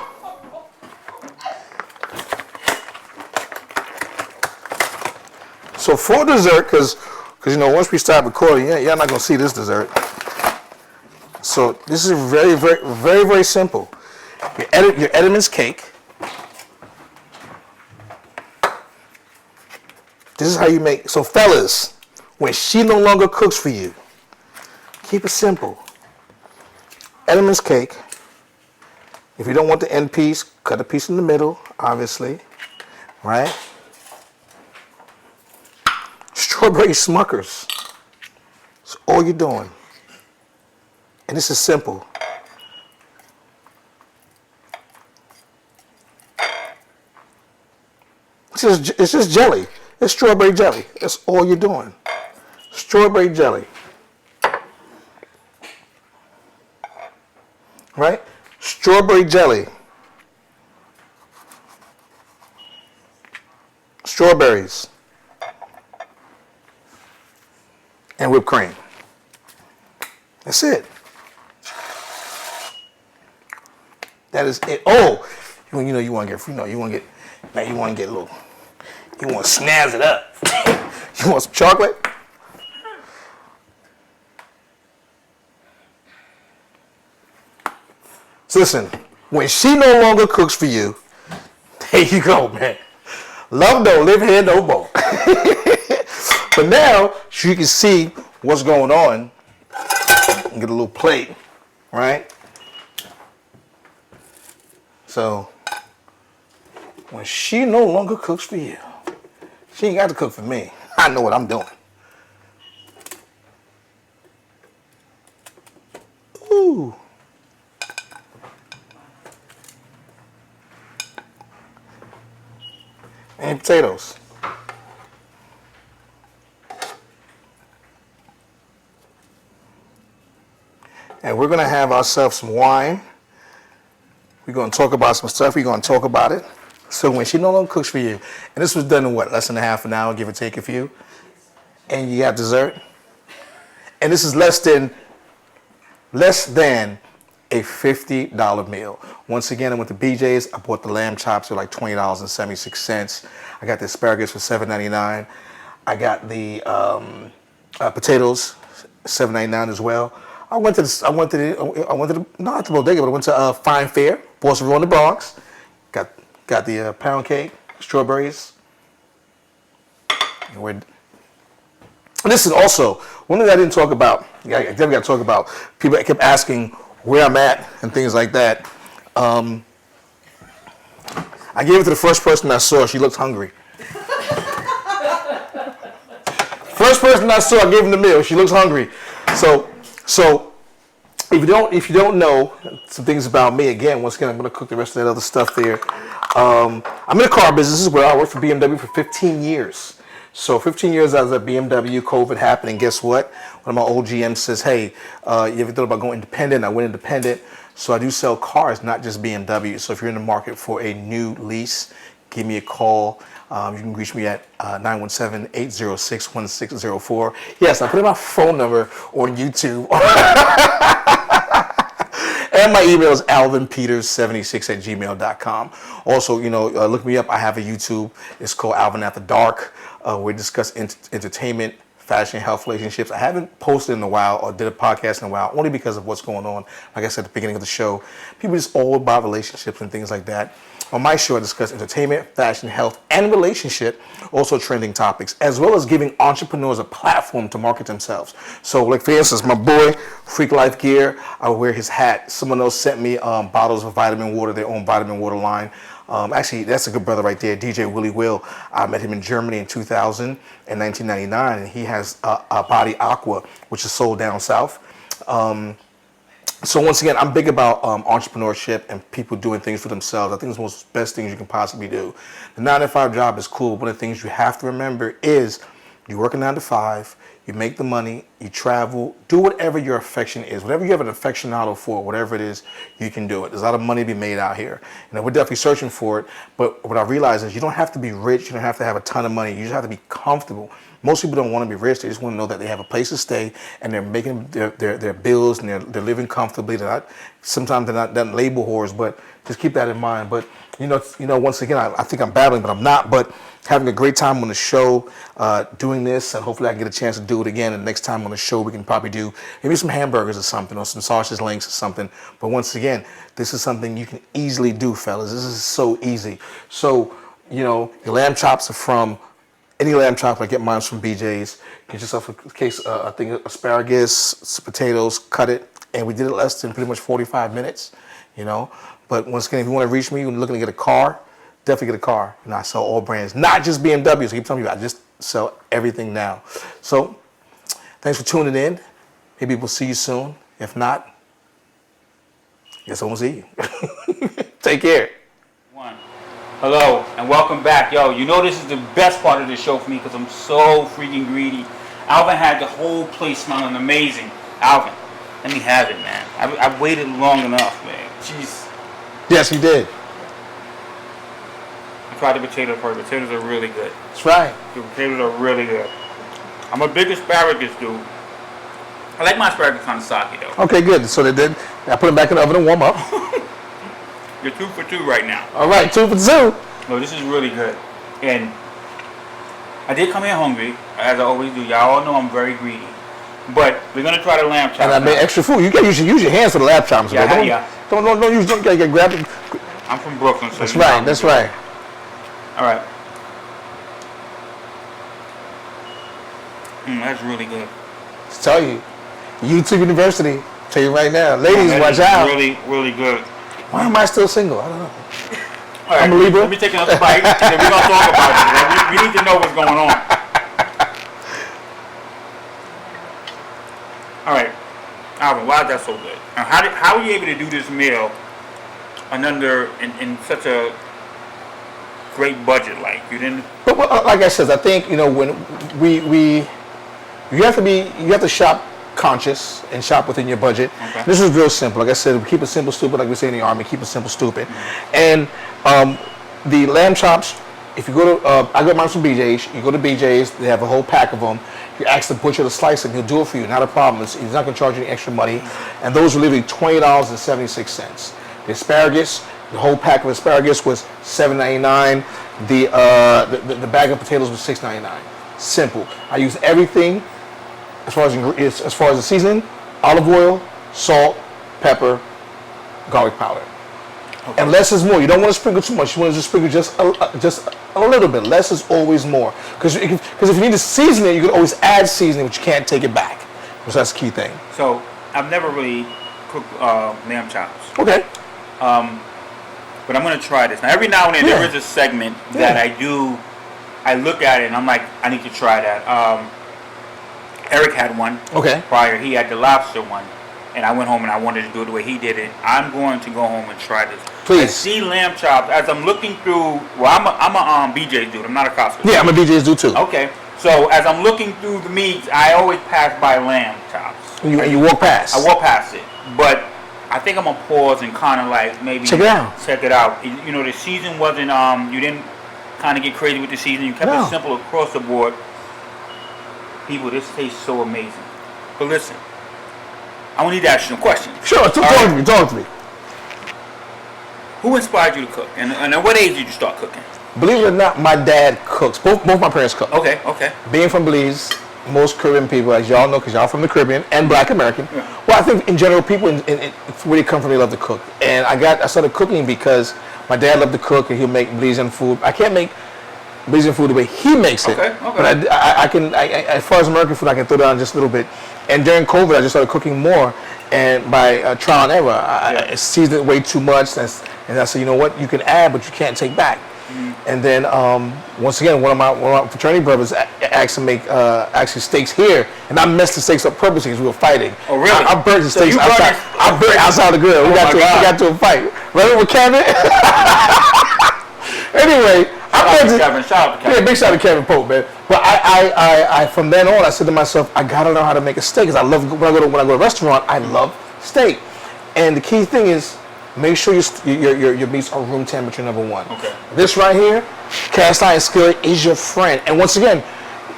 So for dessert, because you know, once we start recording, you're not going to see this dessert. So this is very, very, very, very simple. Your Edam's cake. This is how you make. So fellas, when she no longer cooks for you, keep it simple. Edam's cake. If you don't want the end piece, cut a piece in the middle, obviously. right? Strawberry Smuckers. That's all you're doing. And this is simple. It's just jelly. It's strawberry jelly. That's all you're doing. Strawberry jelly. Right? Strawberry jelly. Strawberries. And whipped cream. That's it. That is it. Oh, you want to get, you want to get a little, you want to snazz it up. You want some chocolate? So listen, when she no longer cooks for you, there you go, man. Love don't live here no more. But now she can see what's going on. Get a little plate, right? So when she no longer cooks for you, she ain't got to cook for me. I know what I'm doing. Ooh. And potatoes. And we're going to have ourselves some wine. We're going to talk about some stuff. We're going to talk about it. So when she no longer cooks for you, and this was done in what, less than a half an hour, give or take a few, and you got dessert, and this is less than a $50 meal. Once again, I went to BJ's. I bought the lamb chops for like $20.76. I got the asparagus for $7.99. I got the potatoes, $7.99 as well. I went to not the bodega, but I went to Fine Fare, Boston Road in the Bronx. Got the pound cake, strawberries. And this is also one thing I didn't talk about. I definitely got to talk about. People kept asking where I'm at and things like that. I gave it to the first person I saw. She looked hungry. First person I saw, I gave him the meal. She looks hungry. So if you don't know some things about me, again, once again, I'm going to cook the rest of that other stuff there. I'm in the car business as well. I worked for BMW for 15 years. So 15 years I was at BMW, COVID happened, and guess what? One of my old GMs says, hey, you ever thought about going independent? I went independent. So I do sell cars, not just BMW. So if you're in the market for a new lease, give me a call. You can reach me at 917-806-1604. Yes, I put in my phone number on YouTube. And my email is alvinpeters76@gmail.com. Also, look me up. I have a YouTube. It's called Alvin After Dark. We discuss entertainment, fashion, health, relationships. I haven't posted in a while or did a podcast in a while, only because of what's going on. Like I said at the beginning of the show, people just all about relationships and things like that. On my show, I discuss entertainment, fashion, health, and relationship, also trending topics, as well as giving entrepreneurs a platform to market themselves. So, like for instance, my boy, Freak Life Gear, I wear his hat. Someone else sent me bottles of vitamin water, their own vitamin water line. Actually, that's a good brother right there, DJ Willie Will. I met him in Germany in 2000 and 1999, and he has a Body Aqua, which is sold down south. So once again, I'm big about entrepreneurship and people doing things for themselves. I think it's one of the best things you can possibly do. The 9-to-5 job is cool. One of the things you have to remember is you work a 9-to-5, you make the money, you travel, do whatever your affection is. Whatever you have an affectionado for, whatever it is, you can do it. There's a lot of money to be made out here. We're definitely searching for it. But what I realize is you don't have to be rich. You don't have to have a ton of money. You just have to be comfortable. Most people don't want to be rich. They just want to know that they have a place to stay and they're making their bills and they're living comfortably. Sometimes they're not label whores, but just keep that in mind. But once again, I think I'm battling, but I'm not. But having a great time on the show, doing this, and hopefully I can get a chance to do it again. And next time on the show, we can probably do maybe some hamburgers or something, or some sausage links or something. But once again, this is something you can easily do, fellas. This is so easy. So, your lamb chops are from any lamb chop. I get mine from BJ's. Get yourself a case, I think, asparagus, some potatoes, cut it, and we did it less than pretty much 45 minutes. But once again, if you want to reach me, you're looking to get a car, definitely get a car. I sell all brands, not just BMWs. I keep telling you, I just sell everything now. So, thanks for tuning in. Maybe we'll see you soon. If not, guess I won't see you. Take care. Hello and welcome back. Yo, you know this is the best part of the show for me because I'm so freaking greedy. Alvin had the whole place smelling amazing. Alvin, let me have it, man. I've waited long enough, man. Jeez. Yes, he did. I tried the potato first. Potatoes are really good. That's right. The potatoes are really good. I'm a big asparagus dude. I like my asparagus kind of soggy though. Okay, good. So they did. I put them back in the oven and warm up. You're 2 for 2 right now. All right, 2 for 2. No, this is really good. And I did come here hungry, as I always do. Y'all all know I'm very greedy. But we're going to try the lamb chops. And I made extra food. You gotta use your hands for the lamb chops. Yeah, Don't use, don't get grab it. I'm from Brooklyn, so That's right, that's right. All right. That's really good. Just tell you. YouTube University. Tell you right now. Ladies, watch out. Really, really good. Why am I still single? I don't know. All right, I'm a Libra. Let me take another bite, and then we're going to talk about it. We need to know what's going on. All right. Alvin, why is that so good? Now, how were you able to do this meal in such a great budget? Like, you didn't... But like I said, I think, when you have to shop conscious and shop within your budget. Okay. This is real simple. Like I said, keep it simple, stupid. Like we say in the Army, keep it simple, stupid. And the lamb chops, if you go to, I got mine from BJ's. You go to BJ's, they have a whole pack of them. You ask the butcher to slice it, he'll do it for you. Not a problem. He's not going to charge you any extra money. And those are literally $20.76. The asparagus, the whole pack of asparagus was $7.99. The bag of potatoes was $6.99. Simple. I use everything. As far as the seasoning, olive oil, salt, pepper, garlic powder. Okay. And less is more. You don't want to sprinkle too much. You want to just sprinkle just a little bit. Less is always more. Because if you need to season it, you can always add seasoning, but you can't take it back. So that's the key thing. So I've never really cooked lamb chops. Okay. But I'm going to try this. Now, every now and then there is a segment that I look at it and I'm like, I need to try that. Eric had one prior. He had the lobster one. And I went home and I wanted to do it the way he did it. I'm going to go home and try this. Please. I see lamb chops as I'm looking through. Well, I'm a BJ's dude. I'm not a Costco. Yeah, I'm a BJ's dude too. Okay. So as I'm looking through the meats, I always pass by lamb chops. And you walk past. I walk past it. But I think I'm going to pause and kind of like maybe check it out. The season wasn't, you didn't kind of get crazy with the season. You kept it simple across the board. People, this tastes so amazing. But listen, I need to ask you some questions. Sure, talk to me. Who inspired you to cook? And at what age did you start cooking? Believe it or not, my dad cooks. Both my parents cook. Okay. Being from Belize, most Caribbean people, as y'all know, because y'all from the Caribbean and Black American. Yeah. Well, I think in general, people where they come from, they love to cook. And I started cooking because my dad loved to cook, and he'll make Belizean food. I can't make Belizean food the way he makes it. Okay. But I can, as far as American food, I can throw down just a little bit. And during COVID, I just started cooking more. And by trial and error, I seasoned it way too much. And I said, you know what? You can add, but you can't take back. And then once again, one of my fraternity brothers asked to make actually steaks here, and I messed the steaks up purposely because we were fighting. Oh, really? I burnt the steaks outside. I burnt outside the grill. We got to a fight. Right with Kevin. Anyway, Shout out to Kevin. Yeah, big shout out to Kevin Pope, man. But I from then on, I said to myself, I gotta learn how to make a steak because I love when I go to a restaurant, I love steak. And the key thing is, make sure your meats are room temperature, number one. Okay. This right here, cast iron skillet, is your friend. And once again,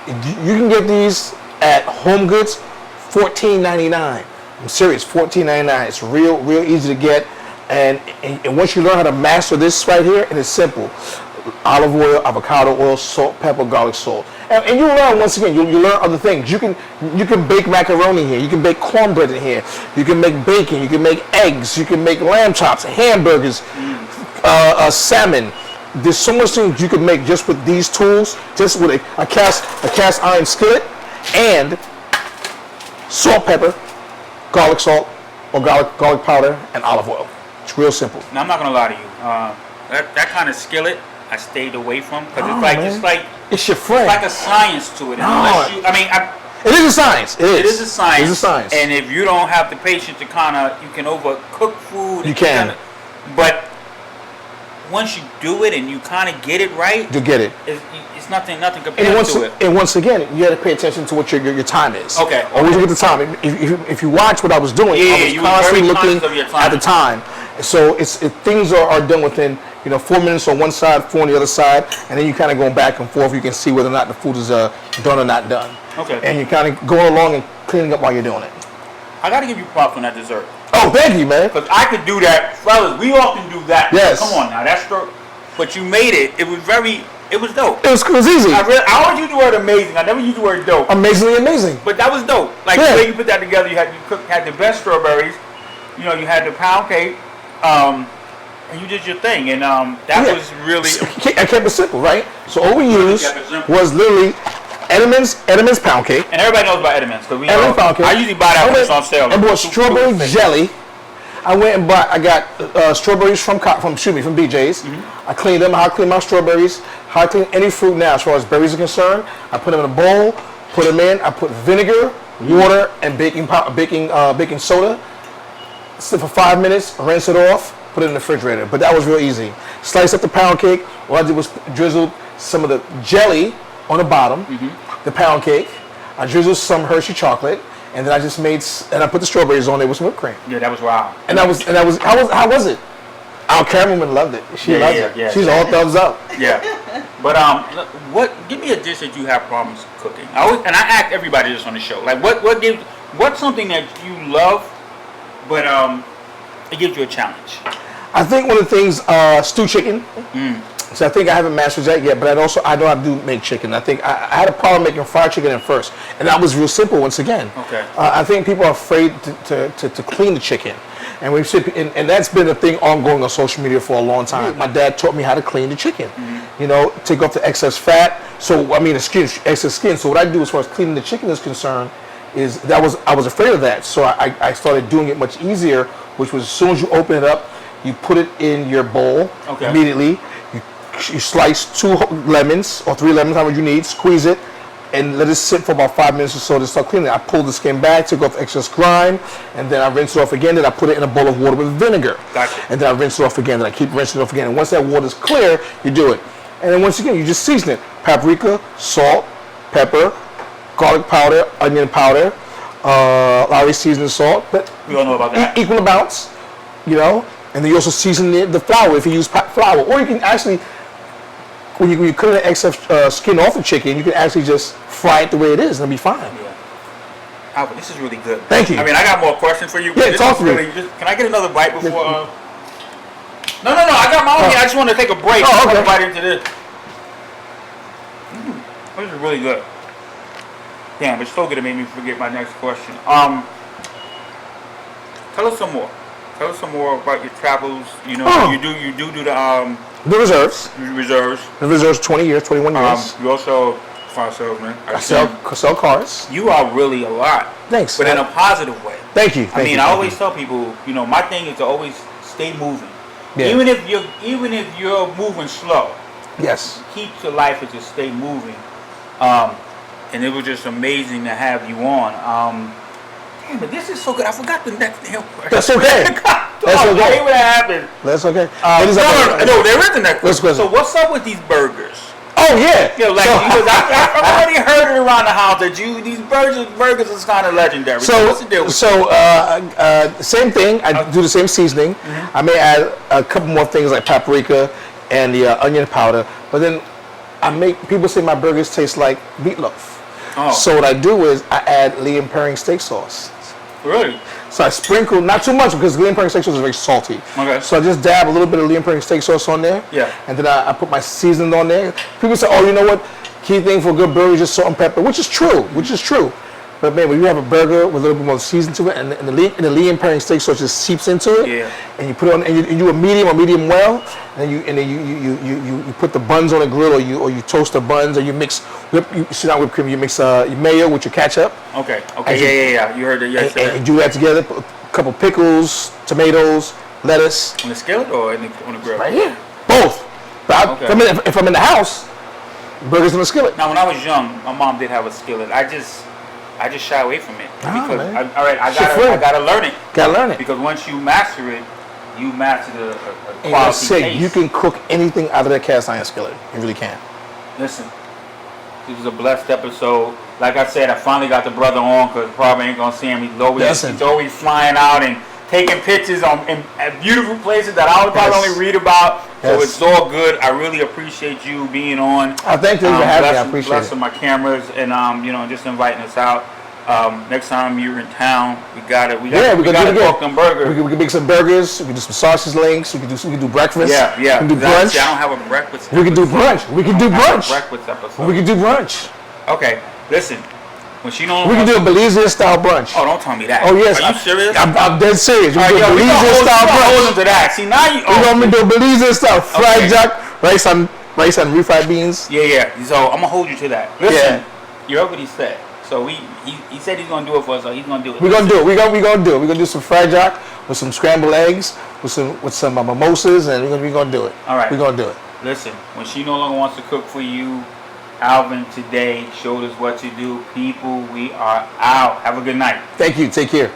you can get these at Home Goods, $14.99. I'm serious, $14.99. It's real easy to get. And once you learn how to master this right here, it is simple. Olive oil, avocado oil, salt, pepper, garlic, salt. And you learn, once again, you learn other things. You can bake macaroni here. You can bake cornbread in here. You can make bacon. You can make eggs. You can make lamb chops, hamburgers, salmon. There's so much things you can make just with these tools, just with a cast iron skillet and salt, pepper, garlic salt, or garlic powder, and olive oil. It's real simple. Now, I'm not going to lie to you. That kind of skillet, I stayed away from because Oh, it's like it's your friend. it's like a science to it. No. Unless you, I mean, It is a science. it is a science. It is a science. And if you don't have the patience to you can overcook food. You can. But once you do it and you kind of get it right, You get it. it's nothing compared to it. And once again, you got to pay attention to what your time is. Okay. Always look at the time. If you watch what I was doing, Yeah, I was you were constantly very looking conscious of your time. at the time. So things are done within 4 minutes on one side, 4 on the other side, and then you kind of going back and forth. You can see whether or not the food is done or not done. Okay. And you're kind of going along and cleaning up while you're doing it. I got to give you props on that dessert. Oh, thank you, man. Because I could do that. Fellas, we often do that. Yes. Come on now. But you made it. It was dope. It was easy. I always use the word amazing. I never use the word dope. Amazingly amazing. But that was dope. Like Yeah. the way you put that together, you had the best strawberries. You had the pound cake. And you did your thing. And that was really... I kept it simple, right? So all we used kept it simple. was literally Edam's pound cake. And everybody knows about Edam's. Because Edam's pound cake. I usually buy that when it's on sale. I bought strawberry jelly. I got strawberries from BJ's. Mm-hmm. I cleaned them. How I clean my strawberries. How I clean any fruit now as far as berries are concerned. I put them in a bowl. Put them in. I put vinegar, water, and baking soda. Sit for 5 minutes. Rinse it off. Put it in the refrigerator. But that was real easy. Slice up the pound cake. All I did was drizzle some of the jelly on the bottom. The pound cake. I drizzled some Hershey chocolate. And then I put the strawberries on there with some whipped cream. Yeah, that was wild. How was it? Our cameraman loved it. She loves it. Yeah. She's all thumbs up. Yeah. But give me a dish that you have problems cooking. I ask everybody this on the show. Like what's something that you love, but it gives you a challenge? I think one of the things, stew chicken. So I think I haven't mastered that yet, but I know I do make chicken. I think I had a problem making fried chicken at first, and that was real simple once again. Okay. I think people are afraid to clean the chicken, and that's been a thing ongoing on social media for a long time. My dad taught me how to clean the chicken. Take off the excess fat. Excess skin. So what I do as far as cleaning the chicken is concerned is I was afraid of that. So I started doing it much easier, which was as soon as you open it up, you put it in your bowl immediately. You slice 2 lemons or 3 lemons, however you need, squeeze it, and let it sit for about 5 minutes or so to start cleaning it. I pull the skin back, took off the excess grime, and then I rinse it off again. Then I put it in a bowl of water with vinegar. Gotcha. And then I rinse it off again. Then I keep rinsing it off again. And once that water's clear, you do it. And then once again, you just season it. Paprika, salt, pepper, garlic powder, onion powder, Lowry seasoning salt. But We all know about that. Equal amounts, And then you also season the flour if you use flour. Or you can actually... When you cut the excess skin off the chicken, you can actually just fry it the way it is, and it'll be fine. Yeah. Alvin, this is really good. Thank you. I mean, I got more questions for you. Yeah, talk to me. Can I get another bite before? No. I got my own here. I just want to take a break. Oh, I want okay. to bite into this. This is really good. Damn, it's so good it made me forget my next question. Tell us some more. Tell us some more about your travels. You do the The reserves. reserves. The reserves 20 years, 21 years. You also car salesman. I sell cars. You are really a lot. Thanks. But in a positive way. Thank you. I always tell people, my thing is to always stay moving. Yeah. Even if you're moving slow, Yes. keep to life is to stay moving. And it was just amazing to have you on. Damn it, this is so good. I forgot the next damn question. That's okay. That's okay. I hate when that happens. That's okay. No, there is the next What's question. the So what's up with these burgers? Oh, yeah. Because I've already heard it around the house that these burgers is kind of legendary. So what's the deal with same thing. I do the same seasoning. I may add a couple more things like paprika and the onion powder. But then people say my burgers taste like meatloaf. Oh. So what I do is I add Liam Perring steak sauce. Really? So I sprinkle, not too much because Liam Perring steak sauce is very salty. Okay. So I just dab a little bit of Liam Perring steak sauce on there. Yeah. And then I put my seasoning on there. People say, oh, you know what? Key thing for a good burger is just salt and pepper, which is true. But man, when you have a burger with a little bit more season to it, and the Liam Perring steak sauce just seeps into it, Yeah. and you put it on, and you do a medium or medium well, and then you put the buns on the grill, or you toast the buns, or you mix whipped cream, you mix your mayo with your ketchup. Okay. Yeah. You heard that. And you do that together. Put a couple pickles, tomatoes, lettuce. On the skillet or on the grill? Right here. Both. But Okay. if I'm in the house, burgers in the skillet. Now, when I was young, my mom did have a skillet. I just shy away from it because man. I gotta learn it. Gotta learn it. Because once you master it, you master the And quality I say taste. you can cook anything out of that cast iron skillet. You really can. Listen, this was a blessed episode. Like I said, I finally got the brother on because probably ain't gonna see him. He's always flying out and taking pictures in beautiful places that I would probably only read about. So Yes. it's all good. I really appreciate you being on. Thank you for having me. I appreciate it. Blessing my cameras and just inviting us out. Next time you're in town, we gotta talk them burgers. We can make some burgers. We can do some sausage links. We can do breakfast. Yeah. We can do brunch. See, I don't have a breakfast. We can do brunch. We can do brunch. Breakfast episode. We can do brunch. Okay, listen. When she don't. We can do a Belize style brunch. Oh, don't tell me that. Oh yes. Are you serious? I'm dead serious. We All can right, do a we gonna Belize style hold brunch. into that. See, now you. We gonna do a Belize style fried Okay. jack, rice and refried beans. Yeah. So I'm gonna hold you to that. Listen, Yeah. you heard what he said. So he said he's gonna do it for us. So he's gonna do it. We're gonna do it. We're gonna do it. We're gonna do some fried jack with some scrambled eggs, with some mimosas, and we're gonna do it. All right. We're gonna do it. Listen, when she no longer wants to cook for you, Alvin today showed us what to do. People, we are out. Have a good night. Thank you. Take care.